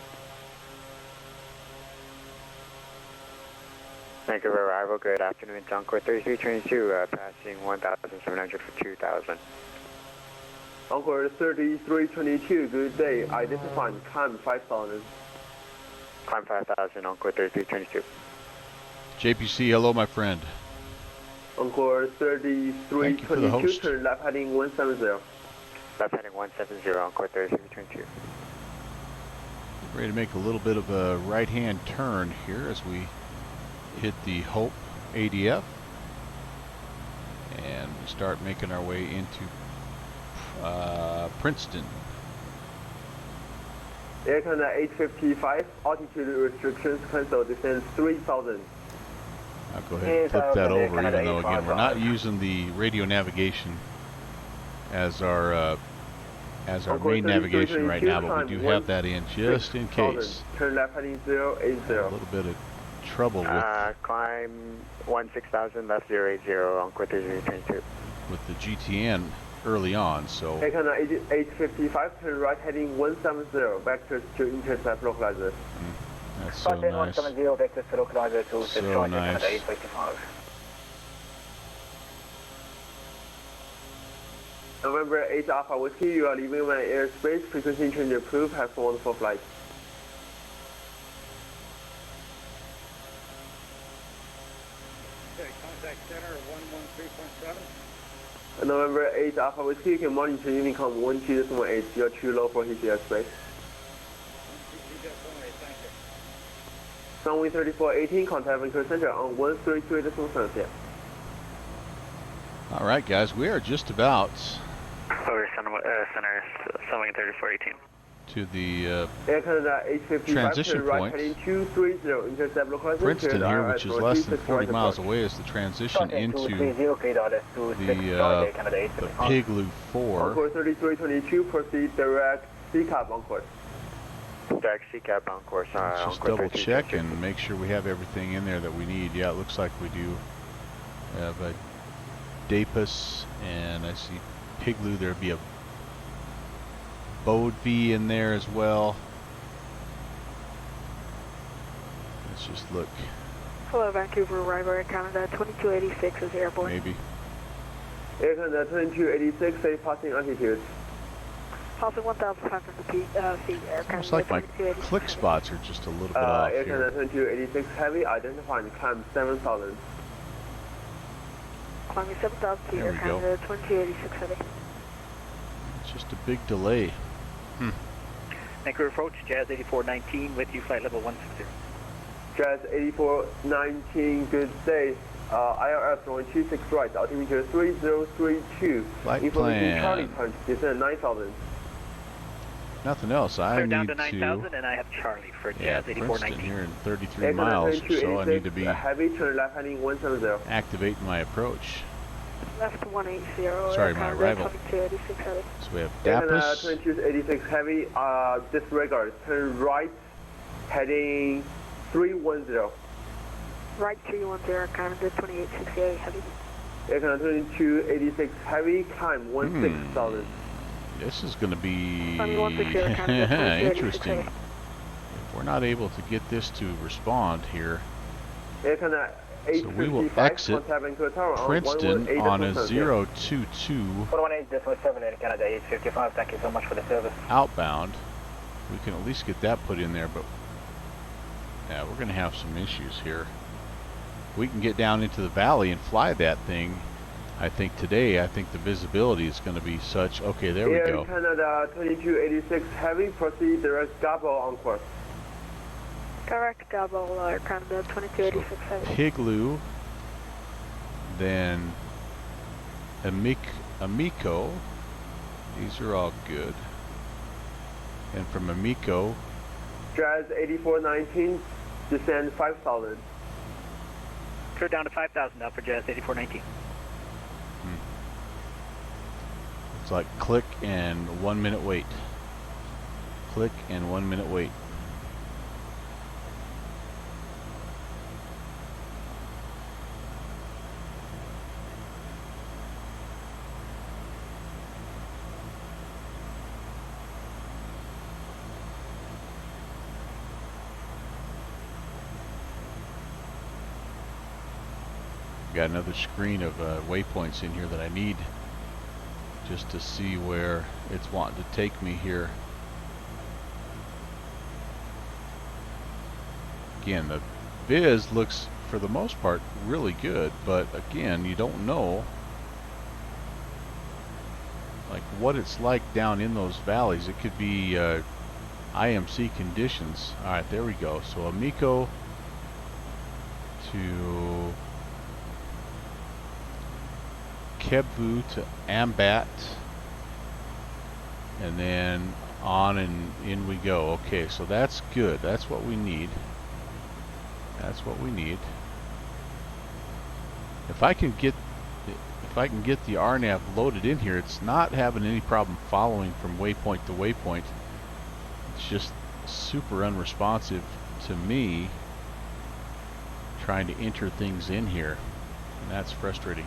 Vancouver arrival, good afternoon, Encore 3322, passing 1,700 for 2,000. Encore 3322, good day, identifying climb 5000. Climb 5,000, Encore 3322. JPC, hello, my friend. Encore Thank you for the 3322, host. turn left heading 170. Left heading 170, Encore 3322. Ready to make a little bit of a right-hand turn here as we hit the Hope ADF, and we start making our way into Princeton. Air Canada 855, altitude restrictions cancelled, descend 3000. I'll go ahead and flip that over, even though again we're not using the radio navigation as our main navigation right now, but we do have that in just in case. Turn left heading 080. A little bit of trouble Climb 16,000, left 080, Encore 3322. with the GTN early on, so Air Canada 855, turn right heading 170, vectors to intercept localizer. that's so nice. 170, vectors to localizer to So nice. 855. November 8 Alpha Whiskey, you are leaving my airspace, frequency change approved, have a wonderful flight. Okay, contact center 113.7. November 8 Alpha Whiskey, you can monitor Unicom 12.8, you're too low for his airspace. 123.8, thank you. Sunwing 3418, contact Vancouver Center on 133.7. All right, guys, we are just about Over center, Sunwing 3418. to the Air Canada 855, transition turn right point. heading 230, intercept local Princeton here, which is less than 40 miles away, is the transition into the Piglu 4. Encore 3322, proceed direct CCAP on course. Direct CCAP on course. Let's just double check and make sure we have everything in there that we need. Yeah, it looks like we do. We have a Dapus, and I see Piglu. There'd be a Bode V in there as well. Let's just look. Hello, Vancouver, arrival Air Canada 2286 is airborne. Maybe. Air Canada 2286, safe passing altitude. Passing 1,500 feet, Air Canada. Looks like my click spots are just a little bit off Air here. Canada 2286 heavy, identifying climb 7,000. Climbing 7,000 feet, There Air we go. Canada 2286 heavy. It's just a big delay. Vancouver approach, Jazz 8419 with you, flight level 160. Jazz 8419, good day. ILS runway 26 right, altimeter 3032. Flight Information plan. Charlie punch, descend 9,000. Nothing else. I Clear need down to to 9,000, and I have Charlie for yeah, Jazz Princeton 8419. here in 33 Air miles Canada or so. I need to 2286, be heavy, turn left heading 170. activating my approach. Left 180, Sorry, Air my Canada arrival. 2286 heavy. So we have Air Canada Dapus. 2286 heavy, disregard, turn right heading 310. Right 310, Air Canada 2868 heavy. Air Canada 2286 heavy, climb 16,000. This is going to be Climbing 160, Air Canada 2286 interesting. heavy. If we're not able to get this to respond here, Air Canada so we will 855, exit contact Vancouver Tower Princeton 118 on a decimal 022 418.7 Air Canada 855, thank you so much for the service. outbound. We can at least get that put in there, but yeah, we're going to have some issues here. We can get down into the valley and fly that thing. I think today, I think the visibility is going to be such. Okay, there we Air go. Canada 2286 heavy, proceed direct Gabo on course. Correct, Gabo, Air Canada 2286 heavy. Piglu, then Amico. These are all good. And from Amico, Jazz 8419, descend 5,000. Clear down to 5,000 now for Jazz 8419. it's like click and 1 minute wait. Click and 1 minute wait. Got another screen of waypoints in here that I need just to see where it's wanting to take me here. Again, the viz looks for the most part really good, but again, you don't know like what it's like down in those valleys. It could be IMC conditions. All right, there we go. So Amico to Kebvu to Ambat, and then on and in we go. Okay, so that's good. That's what we need. That's what we need. If I can get the RNAV loaded in here, it's not having any problem following from waypoint to waypoint. It's just super unresponsive to me trying to enter things in here, and that's frustrating.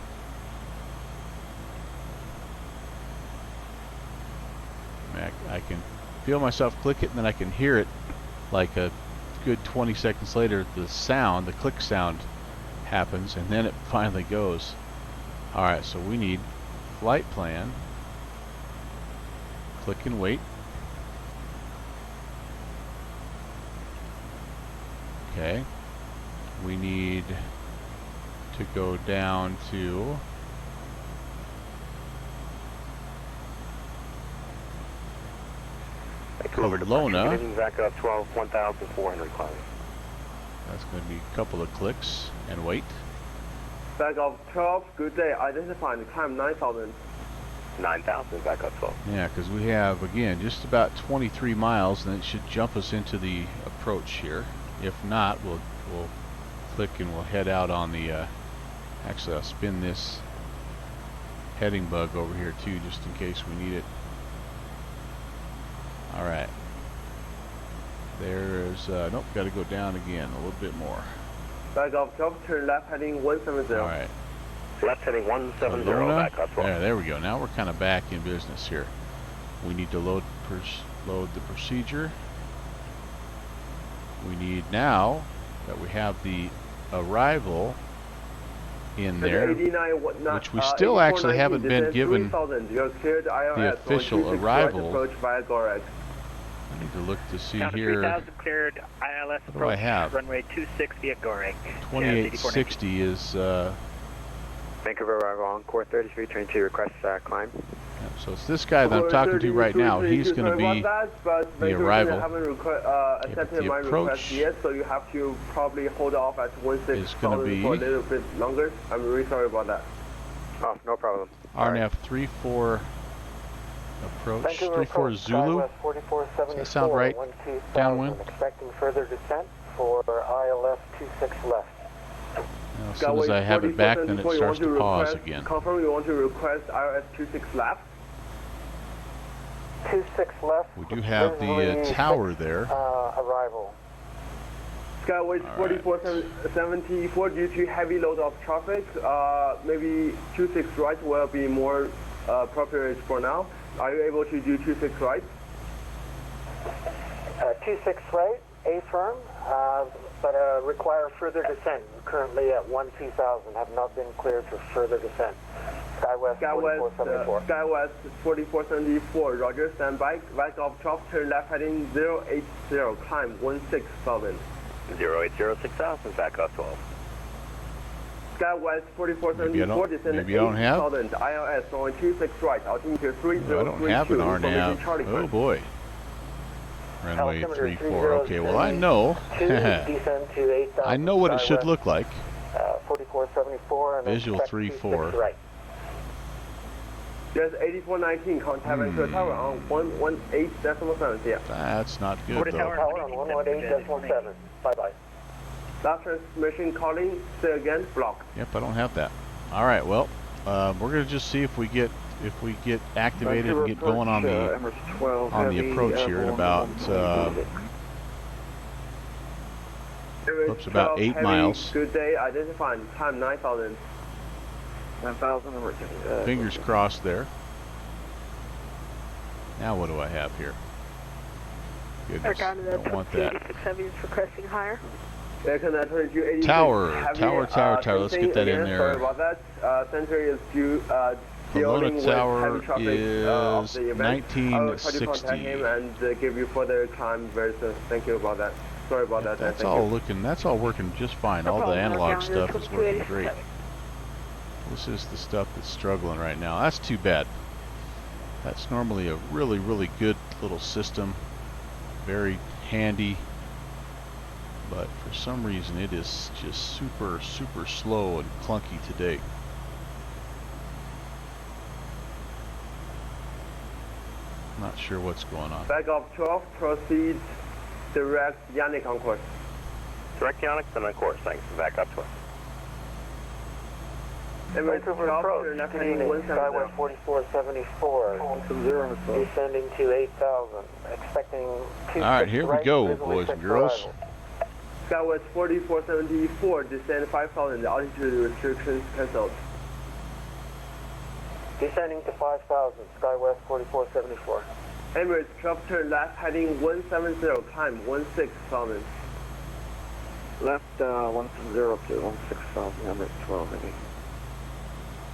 I can feel myself click it, and then I can hear it like a good 20 seconds later. The sound, the click sound happens, and then it finally goes. Alright, so we need flight plan, click and wait. Okay, we need to go down to Kelowna. Back up 12, 1,400 climbing. That's going to be a couple of clicks and wait. Back of 12, good day, identifying climb 9,000. 9,000, back up 12. Yeah, because we have, again, just about 23 miles, and it should jump us into the approach here. If not, we'll click and we'll head out on the, actually I'll spin this heading bug over here too, just in case we need it. Alright. There's, nope, got to go down again a little bit more. Back up 12, turn left heading 170. Alright. Left heading 170, back up 12. There we go. Now we're kind of back in business here. We need to load the procedure. We need now that we have the arrival in there, which we still actually haven't been given the official arrival. I need to look to see here. 3000 cleared ILS What do I have? Runway 26 via Goring. 2860 is Vancouver arrival on core 3322, request climb. so it's this guy that I'm talking to right now. He's going to be the arrival. Accepted my request yet, so you have to probably hold off at 16,000 for a little bit longer. I'm really sorry about that. Oh, no problem. RNF 34 approach, 34 Zulu. Does that sound right? Downwind. Expecting further descent for ILS 26 left. Now, as soon as I have it back, then it starts to pause again. Confirm you want to request ILS 26 left. 26 left. We do have the tower there. Arrival. Skyway 4474 due to heavy load of traffic. Maybe 26 right will be more appropriate for now. Are you able to do 26 right? 26 right, A firm, but require further descent. Currently at 12,000, have not been cleared for further descent. Skywest 4474. Skywest 4474, roger, stand by. Back off 12, turn left heading 080, climb 16,000. 0806000, back up 12. Skywest 4474, descend 8,000, ILS on 26 right, altimeter 3032. I don't have an RNAV. Oh boy. Runway 34. Okay, well I know. I know what it should look like. 4474 and Visual 34. Right. There's 8419, contact Vancouver Tower on 118.7. Yeah. That's not good though. Tower on 118.7. Bye-bye. Last transmission calling, say again, block. Yep, I don't have that. All right, well, we're gonna just see if we get activated and get going on the approach here in about oops, about 8 miles. Good day, identifying time 9,000. 9,000 emergency. Fingers crossed there. Now what do I have here? Goodness, don't want that. 86 Heavy is requesting higher. Tower. Let's get that in there. Sorry about that. Center is due. Kelowna Tower is 1960. And give you further time very soon. Thank you about that. Sorry about that. That's all looking. That's all working just fine. All the analog stuff is working great. This is the stuff that's struggling right now. That's too bad. That's normally a really, really good little system. Very handy. But for some reason it is just super, super slow and clunky today. Not sure what's going on. Back off 12, proceed direct Yannick on course. Direct Yannick, then on course, thanks. Back up 12. Vancouver approach, Skywest 4474, descending to 8,000, expecting 26 Alright, here we go, boys and girls. Skywest 4474, descend 5,000, altitude restrictions cancelled. Descending to 5,000, Skywest 4474. Emirates 12, turn left, heading 170, climb 16,000. Left 170 to 16,000, Emirates 12, maybe.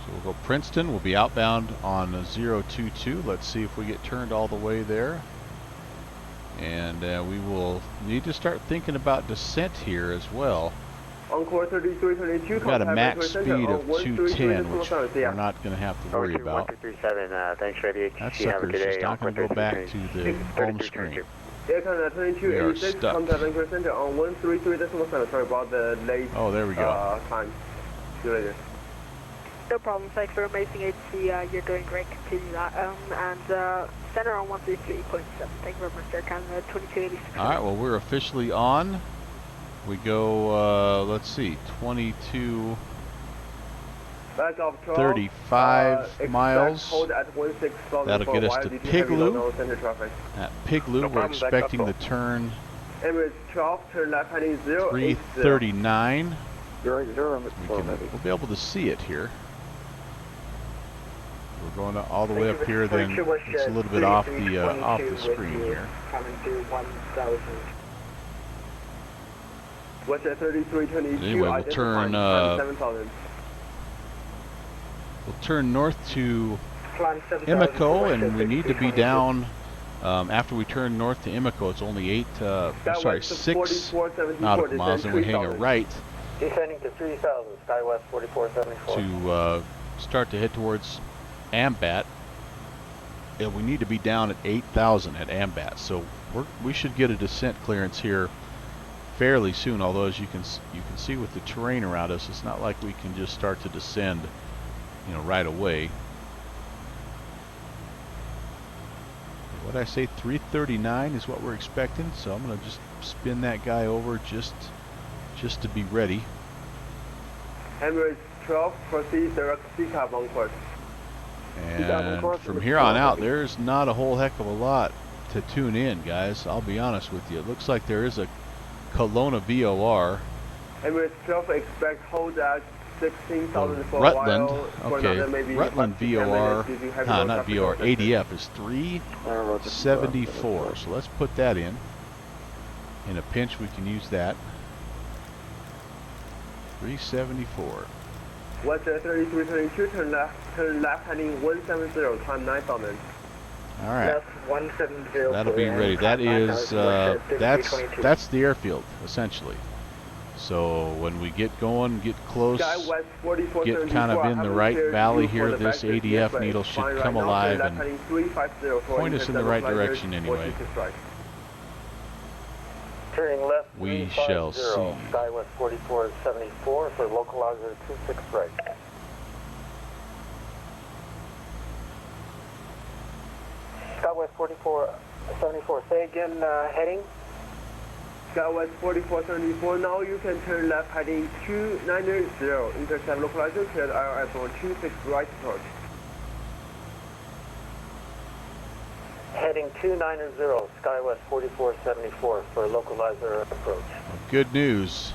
So we'll go Princeton. We'll be outbound on 022. Let's see if we get turned all the way there. And we will need to start thinking about descent here as well. Encore 3322. We've got a max speed of 210, which we're not going to have to worry about. 1237, thanks for the That sucker's just not going to go back to the home screen. Air Canada 2286, contact Vancouver Center on 133.7. Sorry about the late oh, there we go. time. See you later. No problem. Thanks for amazing agency. You're doing great. Continue that. And center on 133.7. Thank you very much, Air Canada 2286. All right, well, we're officially on. We go, let's see, 22... Back of 12, 35 miles. Hold at 16,000 That'll get us to Pigloo. At Pigloo, we're expecting the turn Emirates 12, turn left heading 339. Zero, We'll be able to see it here. We're going all the way up here, then it's a little bit off the screen here. Coming to 1,000. What's at 3322? Anyway, we'll turn 7,000. We'll turn north to Imiko, and we need to be down after we turn north to Imiko. It's only 6 nautical miles, and we hang a right Descending to 3,000, SkyWest 4474. to start to head towards Ambat. And we need to be down at 8,000 at Ambat, so we should get a descent clearance here fairly soon. Although, as you can see with the terrain around us, it's not like we can just start to descend, right away. What did I say? 339 is what we're expecting. So I'm going to just spin that guy over just to be ready. Emirates 12, proceed direct CCAP on course. And from here on out, there's not a whole heck of a lot to tune in, guys. I'll be honest with you. It looks like there is a Kelowna VOR. Emirates 12, expect hold at 16,000 for Rutland, a while. okay. Rutland VOR, not VOR, ADF is 374. So let's put that in. In a pinch, we can use that. 374. What's 3322, turn left heading 170, time 9,000. All right. Left 170. That'll be ready. That is, that's the airfield, essentially. So when we get going, get close, get kind of in the right valley here, this ADF needle should come alive and point us in the right direction anyway. Turning left, We shall see. SkyWest 4474 for localizer 26 right. SkyWest 4474, say again, heading? SkyWest 4474, now you can turn left heading 290, intercept localizer, cleared IRS on 26 right approach. Heading 290, SkyWest 4474 for localizer approach. Good news,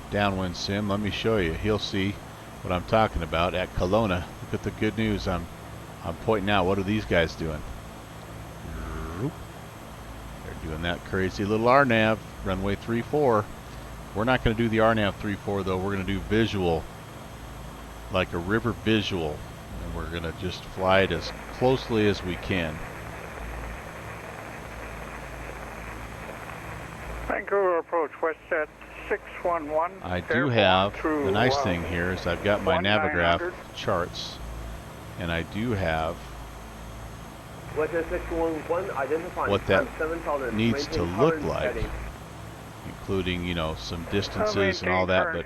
Downwind Sim. Let me show you. He'll see what I'm talking about at Kelowna. Look at the good news I'm pointing out. What are these guys doing? They're doing that crazy little RNAV, runway 34. We're not going to do the RNAV 34 though. We're going to do visual, like a river visual, and we're going to just fly it as closely as we can. Vancouver approach, west at 611. I do have, the nice thing here is I've got my Navigraph charts, and I do have what that needs to look like, including, some distances and all that, but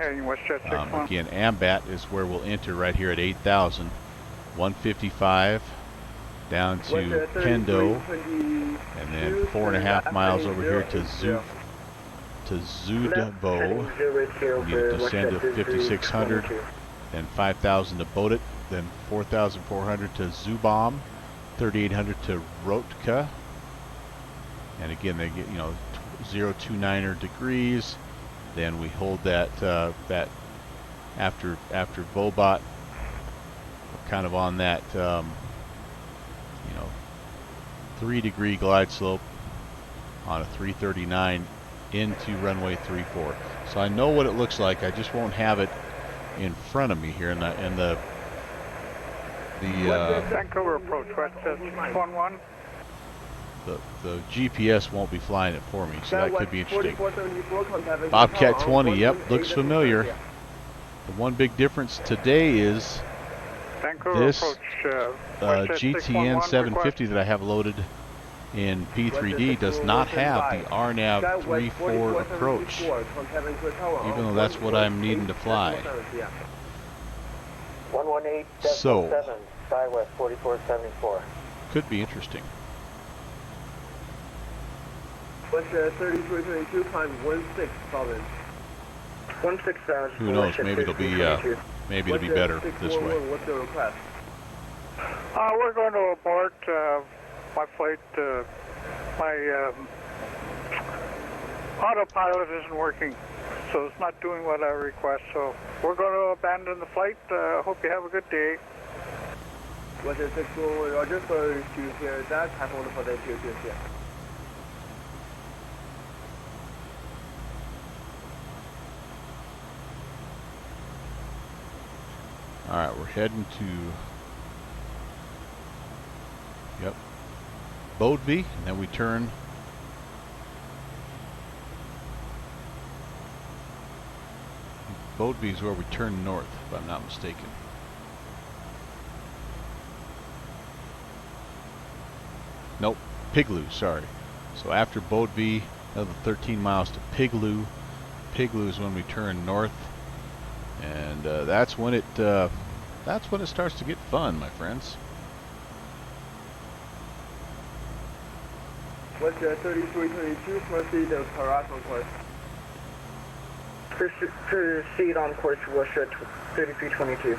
again, Ambat is where we'll enter right here at 8,000, 155 down to Kendo, and then 4.5 miles over here to Zudabo. We need to descend to 5,600, then 5,000 to Bodit, then 4,400 to Zubom, 3,800 to Rotka, and again they get 029er degrees. Then we hold that after Bobot, we're kind of on that 3-degree glide slope on a 339 into runway 34. So I know what it looks like. I just won't have it in front of me here in the Vancouver approach, west at 611. The GPS won't be flying it for me, so that could be interesting. Bobcat 20, yep, looks familiar. The one big difference today is this GTN 750 that I have loaded in P3D does not have the RNAV 34 approach, even though that's what I'm needing to fly. So, 118.7, SkyWest 4474. could be interesting. What's 3322 climb 16 Province? 16,000. Who knows? Maybe it'll be better this way. What's your request? We're going to abort my flight. My autopilot isn't working, so it's not doing what I request. So we're going to abandon the flight. Hope you have a good day. What's 611 Roger for to hear that? Have one for the to hear. Alright, we're heading to Bodeby, and then we turn Bodeby is where we turn north, if I'm not mistaken. Nope, Pigloo, sorry. So after Bodeby, another 13 miles to Pigloo. Pigloo is when we turn north, and that's when it starts to get fun, my friends. What's 3322 proceed to Paras on course? Proceed on course to Russia 3322.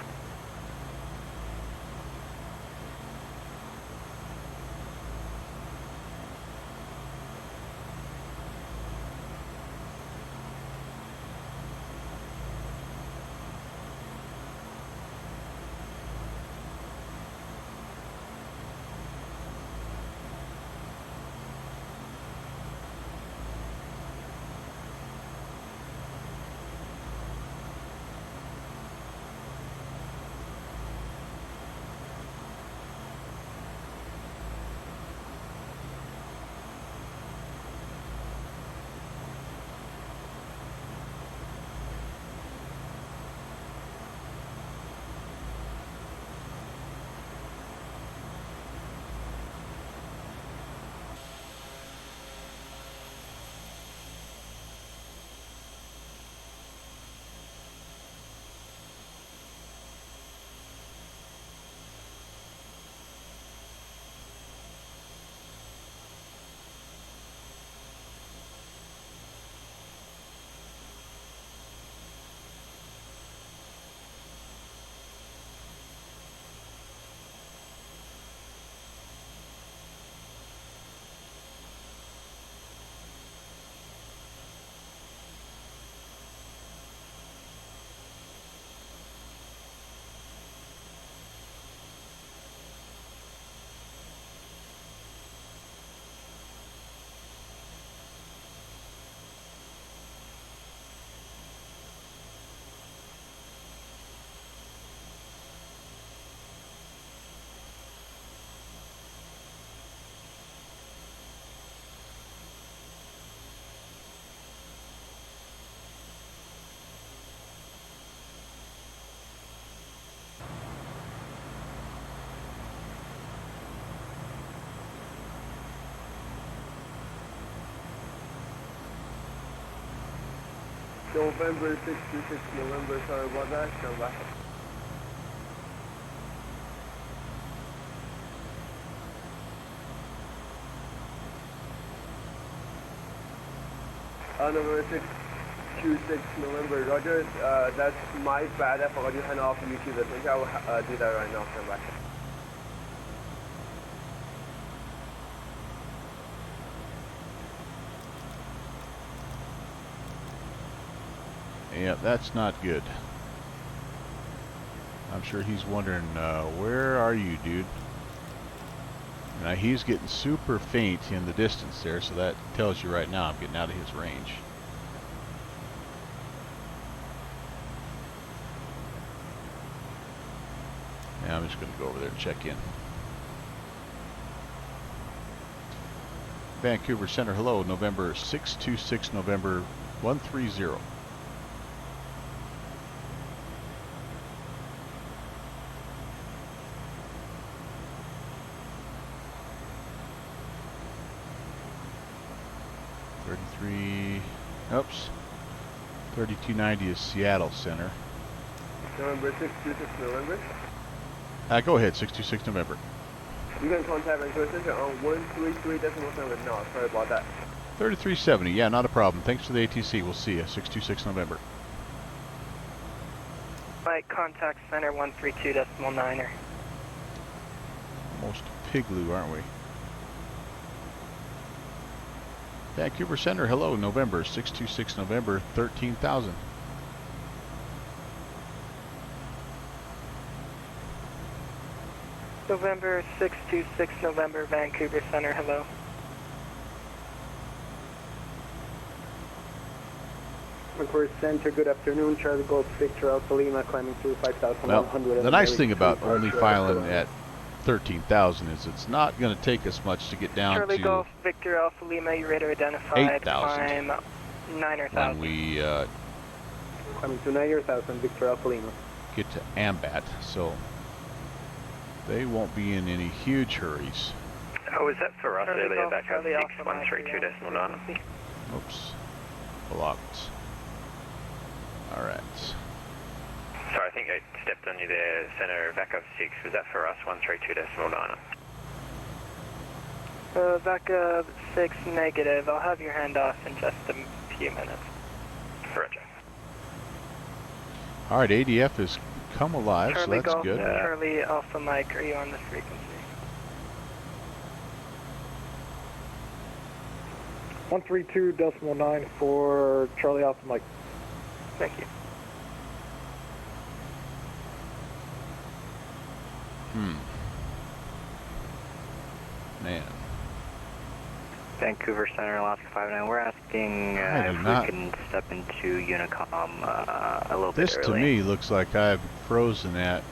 November 626 November, sorry about that, stand by. November 626 November, Roger, that's my bad, I forgot you hand off YouTube, I think I will do that right now, stand by. Yeah, that's not good. I'm sure he's wondering, where are you, dude? Now he's getting super faint in the distance there, so that tells you right now I'm getting out of his range. Yeah, I'm just going to go over there and check in. Vancouver Center, hello, November 626, November 130. Oops. 3290 is Seattle Center. November 626 November. Go ahead, 626 November. You can contact Vancouver Central on 133.7 now. Sorry about that. 3370, yeah, not a problem. Thanks for the ATC. We'll see you, 626 November. Flight contact center 132.9er. Almost Pigloo, aren't we? Vancouver Center, hello, November, 626 November, 13,000. November 626 November, Vancouver Center, hello. Vancouver Center, good afternoon. Charlie Golf Victor Alpha Lima climbing through 5,100. Well, the nice thing about only filing at 13,000 is it's not going to take us much to get down Charlie to Golf Victor Alpha Lima, you radar identified. 8,000 climb 9,000. when we climbing to 9,000 Victor Alpha Lima. get to Ambat, so they won't be in any huge hurries. Oh, is that for us Charlie earlier Golf, back up Charlie Alpha Mike, 6132.9? Oops, blocked. All right. Sorry, I think I stepped on you there, center back up 6. Was that for us, 132.9? Back up 6 negative. I'll have your hand off in just a few minutes. Roger. All right, ADF has come alive, Charlie so that's Golf, good. Charlie Alpha Mike, are you on this frequency? 132.9 for Charlie Alpha Mike. Thank you. Man. Vancouver Center, Alaska 59. We're asking if we can step into Unicom a little bit This early. to me looks like I've frozen at.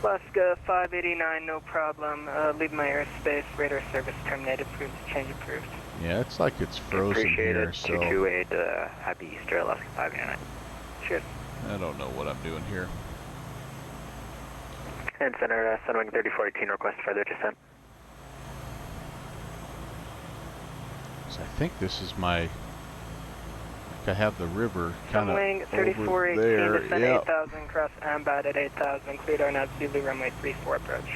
Alaska 589, no problem. Leave my airspace. Radar service terminated. Approved. Change approved. Yeah, it's like it's frozen Appreciate here, it. so 228, happy Easter, Alaska 589. Cheers. I don't know what I'm doing here. And center, Sunwing 3418, request further descent. So I think this is my. I have the river kind of Sunwing over 3418, there. descend Yep. 8,000, cross Ambat at 8,000, cleared Arnav Zulu, runway 34 approach.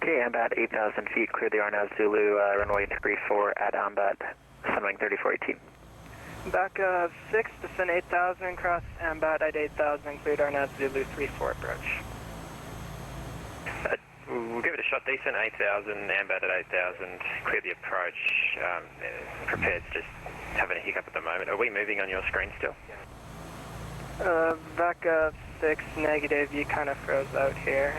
Okay, Ambat 8,000 feet, clear the Arnav Zulu, runway 34 at Ambat, Sunwing 3418. Back 6, descend 8,000, cross Ambat at 8,000, cleared Arnav Zulu, 34 approach. We'll give it a shot, decent, 8,000, Ambat at 8,000, clear the approach, prepared to just having a hiccup at the moment. Are we moving on your screen still? Back 6, negative, you kind of froze out here.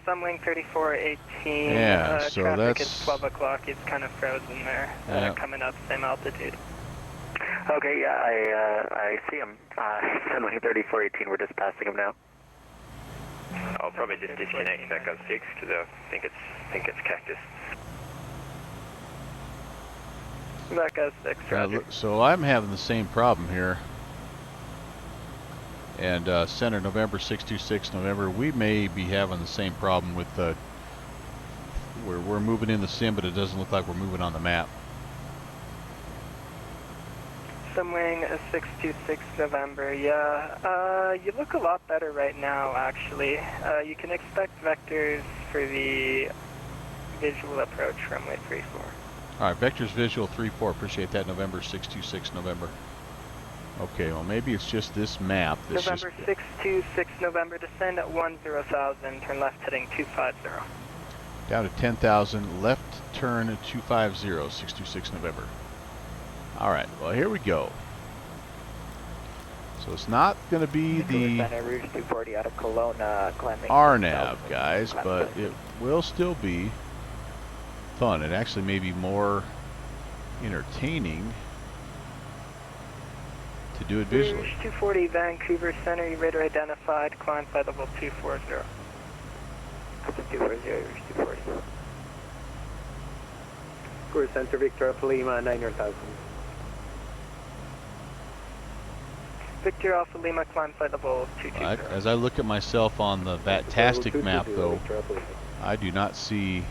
Sunwing 3418, Yeah, so traffic that's- is 12 o'clock, it's kind of frozen there, Yeah. coming up, same altitude. Okay, yeah, I see him. Sunwing 3418, we're just passing him now. I'll probably just disconnect back up 6 because I think it's cactus. Back 6, roger. So I'm having the same problem here. And Center November 626 November, we may be having the same problem with the. We're moving in the sim, but it doesn't look like we're moving on the map. Sunwing 626 November, yeah. You look a lot better right now, actually. You can expect vectors for the visual approach runway 34. All right, vectors visual 34. Appreciate that. November 626 November. Okay, well maybe it's just this map. November 626 November, descend at 10,000, turn left heading 250. Down to 10,000, left turn 250, 626 November. All right, well here we go. So it's not going to be the Rouge 240 out of Kelowna, climbing RNAV, guys, but it will still be fun. It actually may be more entertaining to do it visually. Rouge 240 Vancouver Center, you radar identified, climb flight level 240. 240, Rouge 240. Vancouver Center, Victor Alpha Lima, 9,000. Victor Alpha Lima, climb flight level 220. As I look at myself on the Vatastic map, though, I do not see.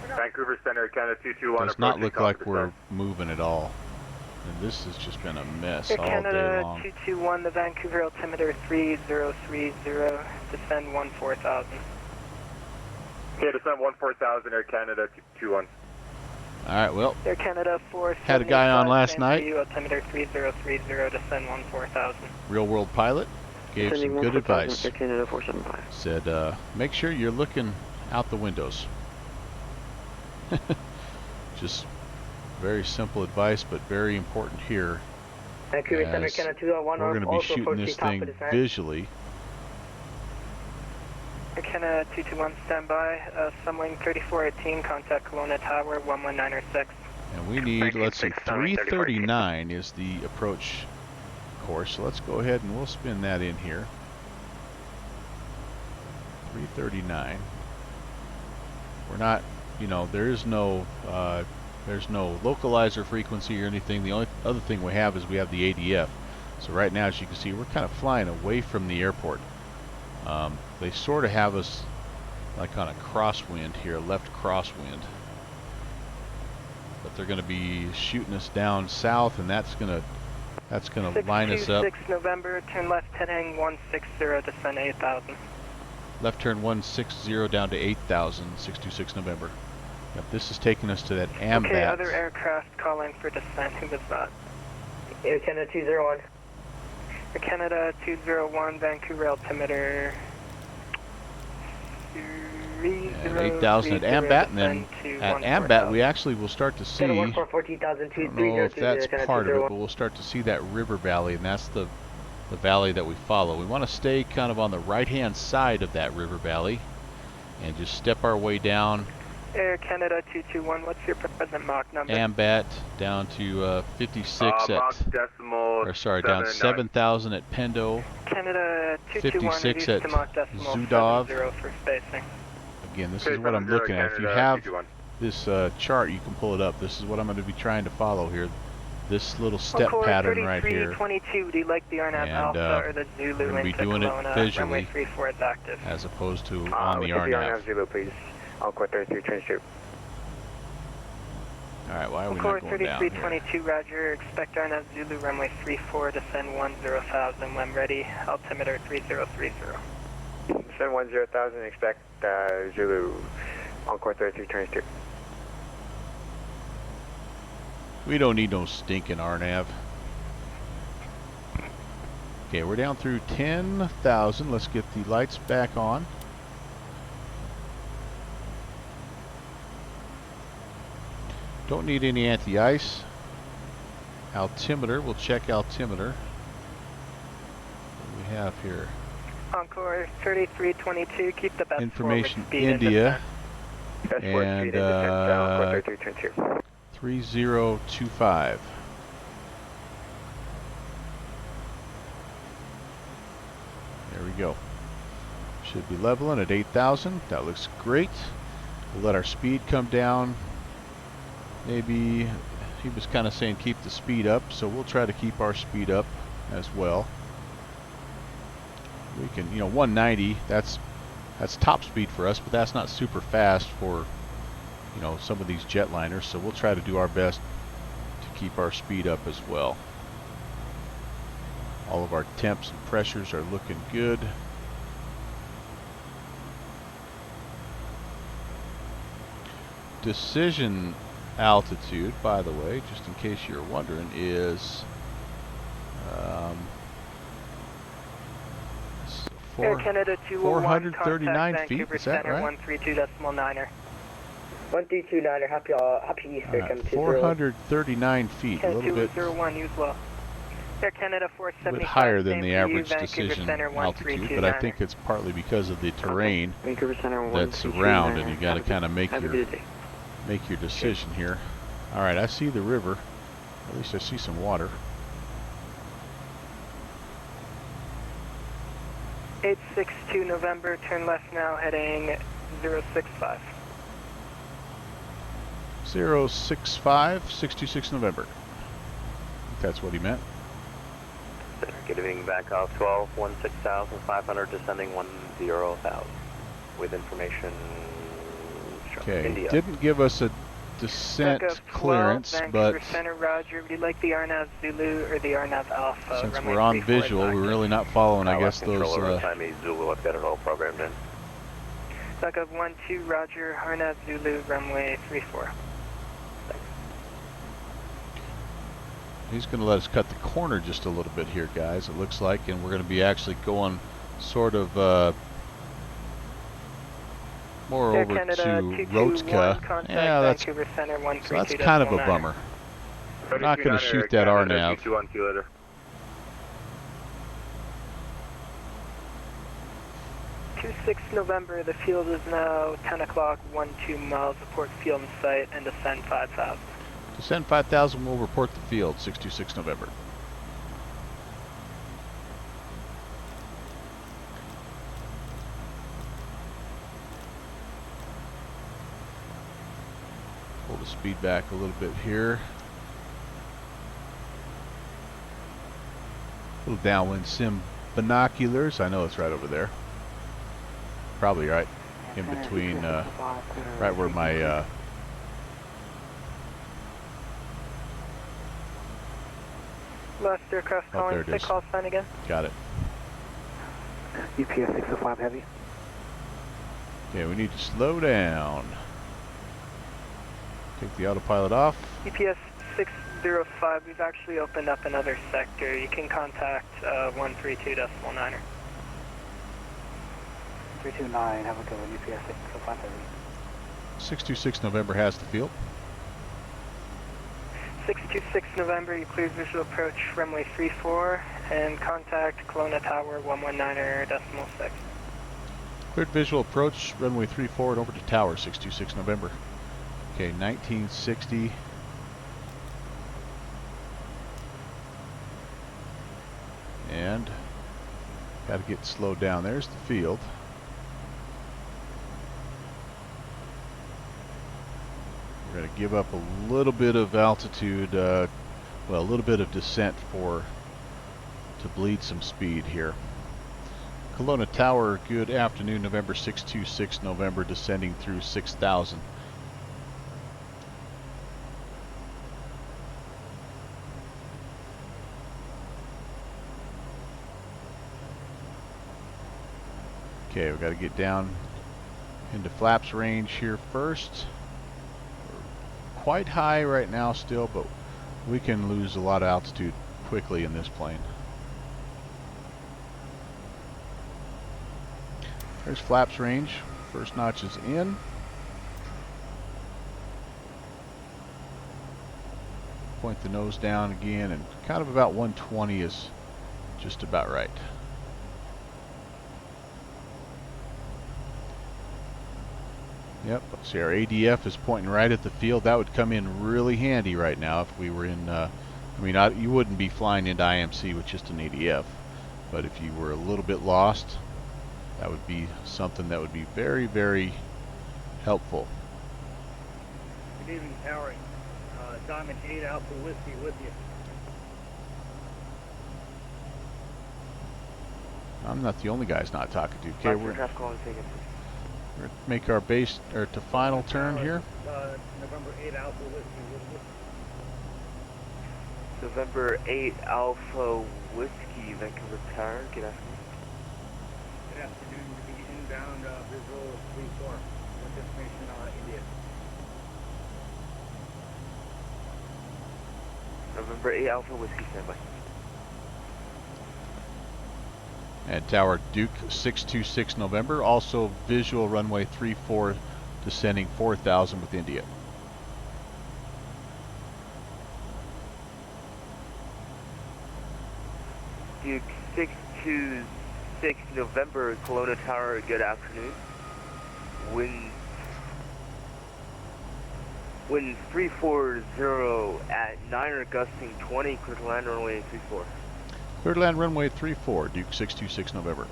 Vancouver Center, Canada 221. Does not look like we're moving at all. And this has just been a mess Air all day Canada long. 221, the Vancouver altimeter 3030, descend 14,000. Okay, descend 14,000, Air Canada 221. All right, well, Air Canada 475, had a guy on last night, you, altimeter 3030, descend 14,000. real world pilot, gave some good advice. Air Canada 475. Said, make sure you're looking out the windows. Just very simple advice, but very important here. Vancouver Center, As Canada 201, we're going to be also shooting this top thing of descent. visually. Air Canada 221, standby, Sunwing 3418, contact Kelowna Tower 11906. And we need, let's see, 339 is the approach course. So let's go ahead and we'll spin that in here. 339. We're not, you know, there's no localizer frequency or anything. The only other thing we have is we have the ADF. So right now, as you can see, we're kind of flying away from the airport. They sort of have us like on a crosswind here, left crosswind. But they're going to be shooting us down south, and that's going to line us up. 6 November, turn left heading 160, descend 8,000. Left turn 160 down to 8,000, 626 November. Yep, this is taking us to that AMBAT. Okay, other aircraft calling for descent. Who was that? Air Canada 201. Air Canada 201, Vancouver altimeter And 8,000 at AMBAT, and then at AMBAT we actually will start to see, I don't know if that's part of it, but we'll start to see that river valley, and that's the valley that we follow. We want to stay kind of on the right-hand side of that river valley and just step our way down. Air Canada 221, what's your present Mach number? AMBAT down to 56 Mach at, decimal or sorry, down 7,000 at Pendo. Canada 221, 56 at Mach decimal Zudov. 70 for spacing. Again, this is what I'm looking at. If you have this chart, you can pull it up. This is what I'm going to be trying to follow here. This little step pattern right here. 22, do you like the RNAV And Alpha or the we're Zulu going to be into doing Kelowna? it visually Runway 34 is active. as opposed to on the RNAV. Zulu, please. Encore 3322. Alright, why are we Encore not going down here? 3322, roger. Expect RNAV Zulu, runway 34, descend 10,000 when ready. Altimeter 3030. Descend 10,000, expect Zulu. Encore 3322. We don't need no stinking RNAV. Okay, we're down through 10,000. Let's get the lights back on. Don't need any anti-ice. Altimeter, we'll check altimeter. What do we have here? Encore 3322, keep the best Information forward speed India. and And 3025. There we go. Should be leveling at 8,000. That looks great. We'll let our speed come down. Maybe he was kind of saying keep the speed up, so we'll try to keep our speed up as well. We can, you know, 190, that's top speed for us, but that's not super fast for, you know, some of these jetliners, so we'll try to do our best to keep our speed up as well. All of our temps and pressures are looking good. Decision altitude, by the way, just in case you're wondering, is Air Canada 201, 439 contact feet, Vancouver is that Center, right? 132.9er. 132.9er, happy Easter, come 439 feet, a little bit 201, use well. Air Canada a 475, bit higher than same the for you, average Vancouver decision Center, altitude, but I think it's partly because of the terrain Vancouver Center that's around, and you got to kind of make your decision here. All right, I see the river. At least I see some water. 862 November, turn left now, heading 065. 065, 626 November. I think that's what he meant. Good evening, Bangkok 12, 16,500, descending 10,000 with information Okay, India. didn't give us a descent Echo 12, clearance, Vancouver but Center, Roger. Would you like the RNAV Zulu or the RNAV Alpha? since Runway we're on 34 visual, we're really not following, I guess, those... Controller, time is Zulu, I've got it all programmed in. Echo 1-2, Roger. RNAV Zulu, runway 34. He's going to let us cut the corner just a little bit here, guys, it looks like, and we're going to be actually going sort of more Air over Canada to 221, Rotka. contact Yeah, that's, Vancouver Center, so that's kind of a 132.9. bummer. We're not going to shoot that RNAV. 212 later. 26 November, the field is now 10 o'clock, 12 miles, report field and site, and descend 5,000. Descend 5,000, we'll report the field, 626 November. Pull the speed back a little bit here. Little downwind sim binoculars, I know it's right over there. Probably right in between, right where my Last aircraft oh, calling, there it say is. call sign again. Got it. UPS 605 heavy. Okay, we need to slow down. Take the autopilot off. UPS 605, we've actually opened up another sector. You can contact 132.9er. 329, have a good one, UPS 605 heavy. 626 November has the field. 626 November, you clear visual approach runway 34 and contact Kelowna Tower 119.6. Cleared visual approach, runway 34 and over to tower, 626 November. Okay, 1960. And got to get slowed down. There's the field. We're going to give up a little bit of altitude, well, a little bit of descent to bleed some speed here. Kelowna Tower, good afternoon, November 626 November, descending through 6,000. Okay, we've got to get down into flaps range here first. We're quite high right now still, but we can lose a lot of altitude quickly in this plane. There's flaps range. First notch is in. Point the nose down again, and kind of about 120 is just about right. Yep, see our ADF is pointing right at the field. That would come in really handy right now if we were in, I mean, you wouldn't be flying into IMC with just an ADF, but if you were a little bit lost, that would be something that would be very, very helpful. Good evening, Tower. Diamond 8 Alpha Whiskey with you. I'm not the only guy's not talking to. Okay, we're gonna make our base or to final turn here. November 8 Alpha Whiskey with you. November 8 Alpha Whiskey, Vancouver Tower. Good afternoon. Good afternoon. You'll be inbound visual 34 with information on India. November 8 Alpha Whiskey, standby. And Tower Duke 626 November, also visual runway 34 descending 4,000 with India. Duke 626 November, Kelowna Tower, good afternoon. Wind 340 at 9er gusting 20, clear to land runway 34. Clear to land runway 34, Duke 626 November.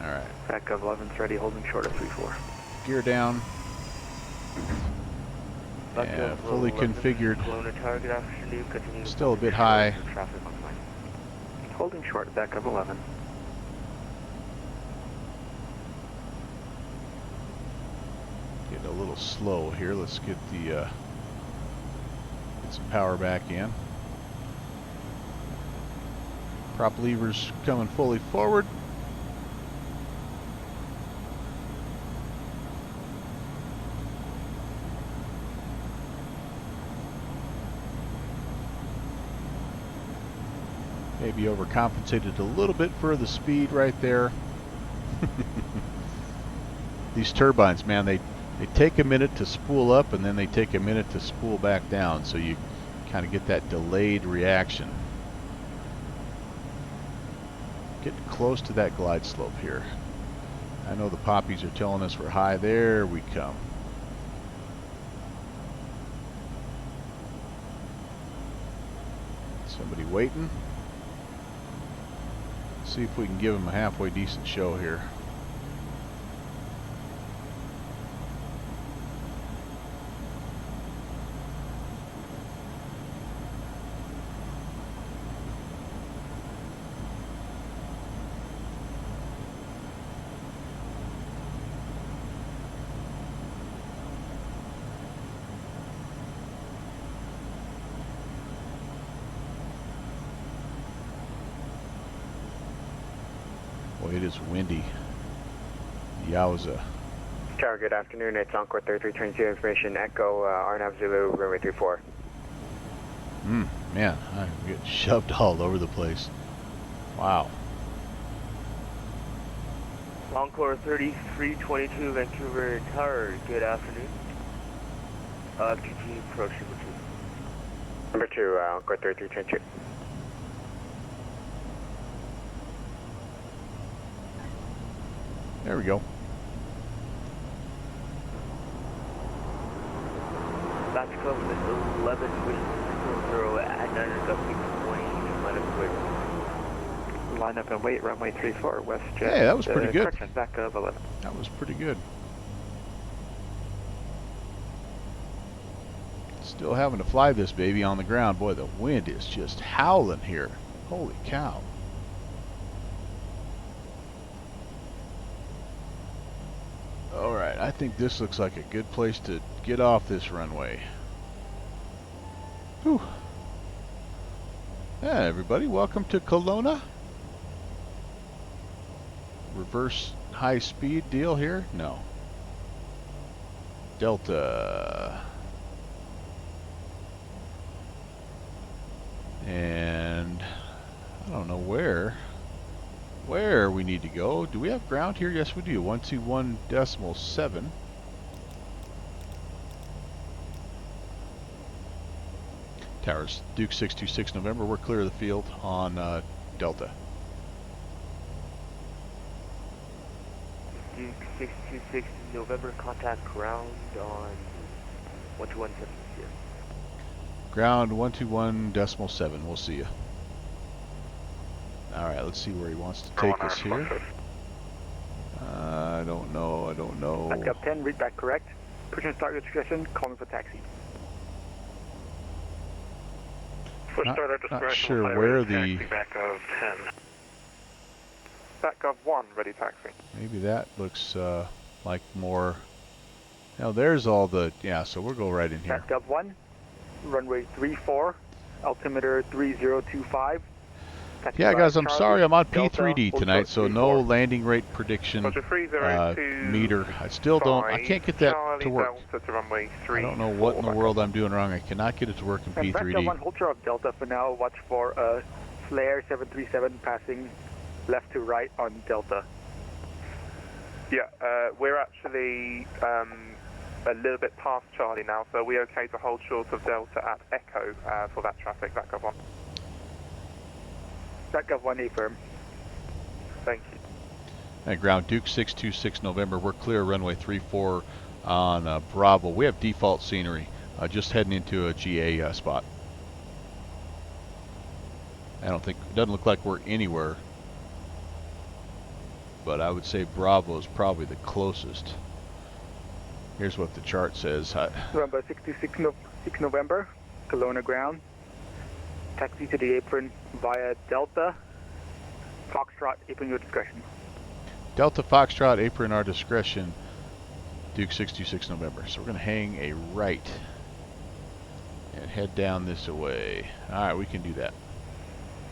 Alright. Back of 11's ready, holding short of 34. Gear down. Yeah, fully configured. Kelowna Tower, good afternoon. Continue Still a bit high. Traffic on line. Holding short, back of 11. Getting a little slow here. Let's get the get some power back in. Prop levers coming fully forward. Maybe overcompensated a little bit for the speed right there. These turbines, man, they take a minute to spool up and then they take a minute to spool back down, so you kind of get that delayed reaction. Getting close to that glide slope here. I know the poppies are telling us we're high. There we come. Somebody waiting. See if we can give them a halfway decent show here. Boy, it is windy. Yowza. Tower, good afternoon. It's Encore 3322 information. Echo RNAV Zulu, runway 34. Man, I'm getting shoved all over the place. Wow. Encore 3322 Vancouver Tower, good afternoon. Continue approaching Number 2, Encore 3322. There we go. Batch Club with 11 with 0 at 9 gusting 20, line up wait. Line up and wait, runway 34, west jet. Hey, that was pretty good. Correction, back of 11. That was pretty good. Still having to fly this baby on the ground. Boy, the wind is just howling here. Holy cow. Alright, I think this looks like a good place to get off this runway. Whew. Yeah, everybody, welcome to Kelowna. Reverse high speed deal here? No. Delta. And I don't know where we need to go. Do we have ground here? Yes, we do. 121.7. Towers, Duke 626 November. We're clear of the field on Delta. Duke 626 November, contact ground on 121.7 here. Ground 121.7. We'll see you. Alright, let's see where he wants to take us here. I don't know. Back up 10, read back correct. Pushing start your discretion, calling for taxi. Not sure where the... Back of 10. Back of 1, ready taxi. Maybe that looks like more... Now there's all the... Yeah, so we'll go right in here. Back up 1, runway 34, altimeter 3025. Yeah, guys, I'm sorry I'm on P3D tonight, so no landing rate prediction meter. I still don't, I can't get that to work. I don't know what in the world I'm doing wrong. I cannot get it to work in P3D. Back 1, hold short of Delta for now. Watch for a flare 737 passing left to right on Delta. Yeah, we're actually a little bit past Charlie now, so we're okay to hold short of Delta at Echo for that traffic. Back up 1. Back up 1, A firm. Thank you. And ground Duke 626 November. We're clear runway 34 on Bravo. We have default scenery. Just heading into a GA spot. I don't think, doesn't look like we're anywhere. But I would say Bravo is probably the closest. Here's what the chart says. November 6 November, Kelowna ground. Taxi to the apron via Delta. Foxtrot, apron your discretion. Delta Foxtrot, apron our discretion. Duke 626 November. So we're going to hang a right and head down this way. All right, we can do that.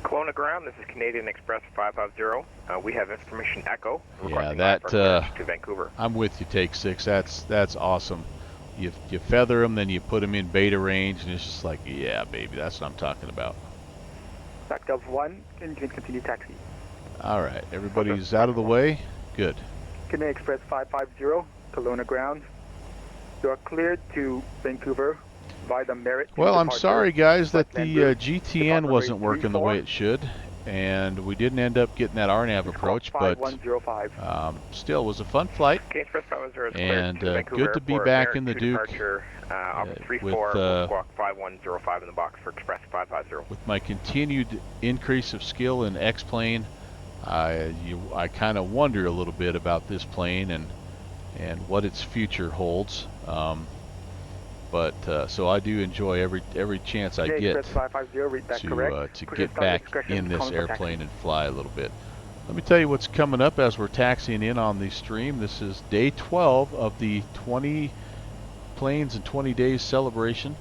Kelowna ground, this is Canadian Express 550. We have information echo. Yeah, that, to Vancouver. I'm with you, take 6. That's awesome. You feather them, then you put them in beta range, and it's just like, yeah, baby, that's what I'm talking about. Back up 1, and you can continue taxi. All right, everybody's out of the way. Good. Canadian Express 550, Kelowna ground. You are cleared to Vancouver by the Merit. Well, I'm sorry, guys, that the GTN wasn't working the way it should, and we didn't end up getting that RNAV approach, but still was a fun flight, and good to be back in the Duke with 5105 in the box for Express 550. With my continued increase of skill in X-plane. I kind of wonder a little bit about this plane and what its future holds. So I do enjoy every chance I get to get back in this airplane and fly a little bit. Let me tell you what's coming up as we're taxiing in on the stream. This is day 12 of the 20 planes in 20 days celebration.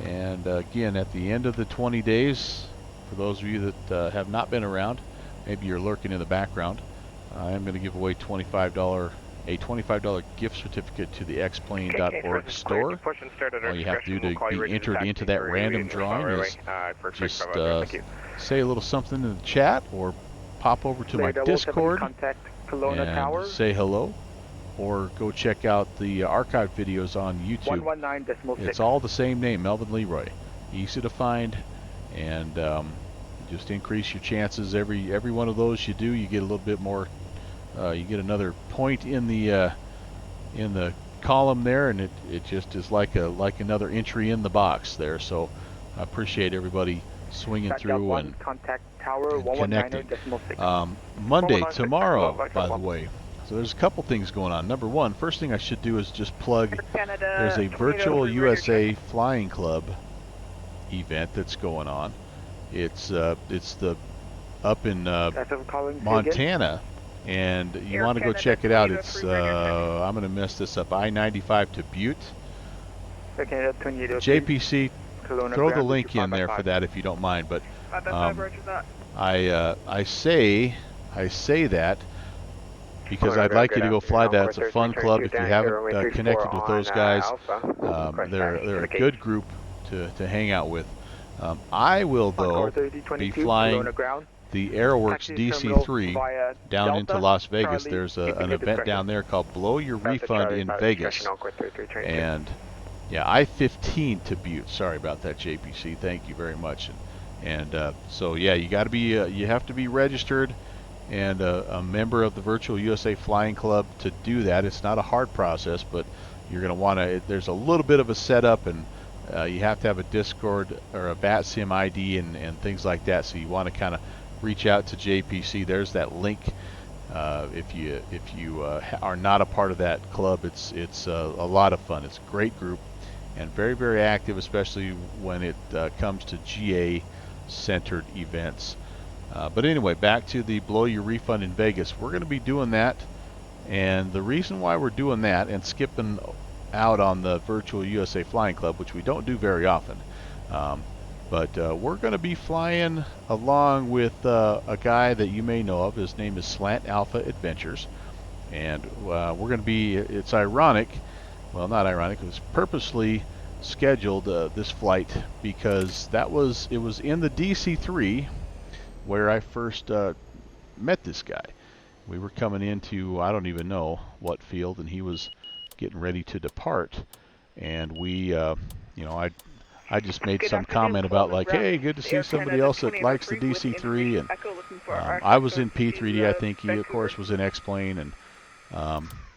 And again, at the end of the 20 days, for those of you that have not been around, maybe you're lurking in the background, I am going to give away a $25 gift certificate to the xplane.org store. All you have to do to be entered into that random drawing is just say a little something in the chat or pop over to my Discord and say hello, or go check out the archive videos on YouTube. It's all the same name, Melvin Leroy. Easy to find, and just increase your chances. Every one of those you do, you get a little bit more. You get another point in the column there, and it just is like another entry in the box there. So I appreciate everybody swinging through and connecting. Monday, tomorrow, by the way. So there's a couple things going on. Number one, first thing I should do is just plug. There's a virtual USA Flying Club event that's going on. It's the up in Montana. And you want to go check it out. It's I'm going to mess this up. I-95 to Butte. JPC, throw the link in there for that if you don't mind. But I say that because I'd like you to go fly that. It's a fun club. If you haven't connected with those guys, they're a good group to hang out with. I will, though, be flying the Aeroworks DC-3 down into Las Vegas. There's an event down there called Blow Your Refund in Vegas. And yeah, I-15 to Butte. Sorry about that, JPC. Thank you very much. And so yeah, you got to be you have to be registered and a member of the Virtual USA Flying Club to do that. It's not a hard process, but you're going to want to. There's a little bit of a setup, and you have to have a Discord or a VATSIM ID and things like that. So you want to kind of reach out to JPC. There's that link. If you are not a part of that club, it's a lot of fun. It's a great group and very, very active, especially when it comes to GA centered events. But anyway, back to the Blow Your Refund in Vegas. We're going to be doing that, and the reason why we're doing that and skipping out on the Virtual USA Flying Club, which we don't do very often, but we're going to be flying along with a guy that you may know of. His name is Slant Alpha Adventures, and we're going to be, it's ironic, well, not ironic, it was purposely scheduled, this flight, because it was in the DC-3 where I first met this guy. We were coming into, I don't even know what field, and he was getting ready to depart, and we, you know, I just made some comment about like, hey, good to see somebody else that likes the DC-3, and I was in P3D, I think he of course was in X-plane, and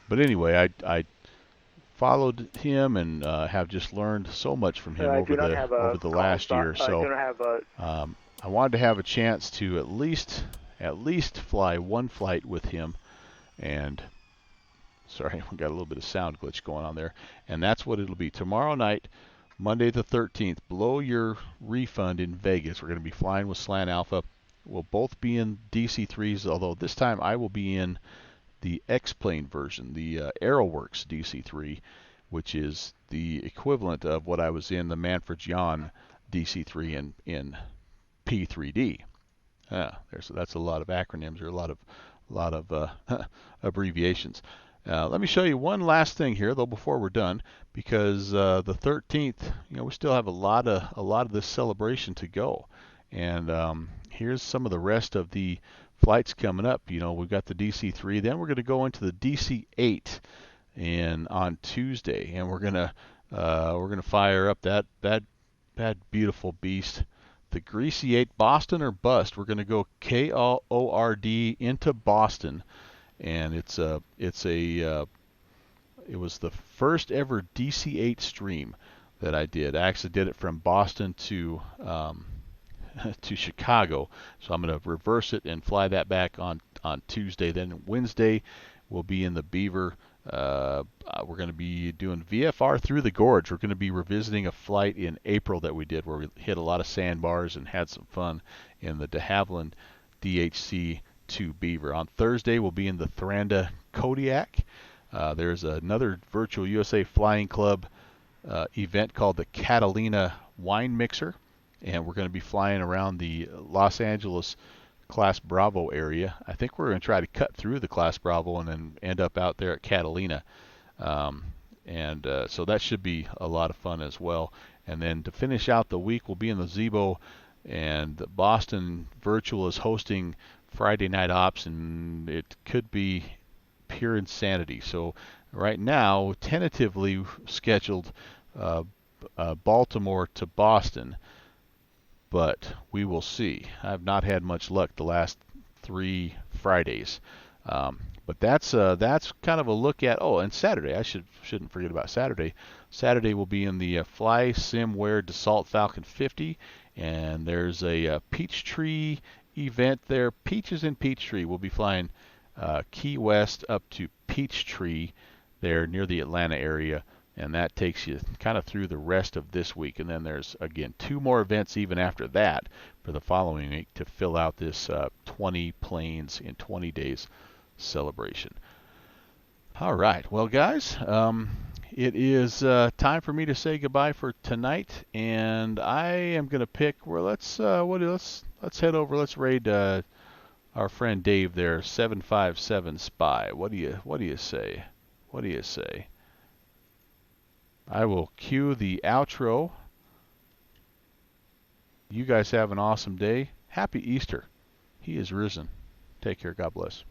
but anyway, I followed him and have just learned so much from him over the last year. So I wanted to have a chance to at least fly one flight with him, and sorry, we got a little bit of sound glitch going on there, and that's what it'll be tomorrow night. Monday the 13th, Blow Your Refund in Vegas. We're going to be flying with Slant Alpha. We'll both be in DC-3s, although this time I will be in the X-Plane version, the AeroWorks DC-3, which is the equivalent of what I was in the Manfred John DC-3 in P3D. That's a lot of acronyms, or a lot of abbreviations. Let me show you one last thing here, though, before we're done, because the 13th, we still have a lot of this celebration to go, and here's some of the rest of the flights coming up. We've got the DC-3, then we're going to go into the DC-8, and on Tuesday, and we're gonna fire up that beautiful beast. The Greasy 8, Boston or Bust. We're going to go KORD into Boston, and it was the first ever DC-8 stream that I did. I actually did it from Boston to Chicago, so I'm going to reverse it and fly that back on Tuesday. Then Wednesday we'll be in the Beaver. We're going to be doing VFR through the gorge. We're going to be revisiting a flight in April that we did, where we hit a lot of sandbars and had some fun in the de Havilland DHC to Beaver. On Thursday we'll be in the Thuranda Kodiak. There's another Virtual USA Flying Club event called the Catalina Wine Mixer, and we're going to be flying around the Los Angeles Class Bravo area. I think we're going to try to cut through the Class Bravo and then end up out there at Catalina. So that should be a lot of fun as well. And then to finish out the week, we'll be in the Zibo, and the Boston Virtual is hosting Friday Night Ops, and it could be pure insanity. So right now, tentatively scheduled Baltimore to Boston, but we will see. I've not had much luck the last 3 Fridays, but that's kind of a look at. Oh, and Saturday, I shouldn't forget about Saturday. Saturday will be in the Fly Simware Dassault Falcon 50, and there's a Peachtree event there. Peaches in Peachtree. We'll be flying Key West up to Peachtree there near the Atlanta area, and that takes you kind of through the rest of this week. And then there's, again, 2 more events even after that for the following week to fill out this 20 planes in 20 days celebration. All right, well, guys, it is time for me to say goodbye for tonight, and I am going to pick. Well, let's head over. Let's raid our friend Dave there, 757 Spy. What do you say? What do you say? I will cue the outro. You guys have an awesome day. Happy Easter. He is risen. Take care. God bless.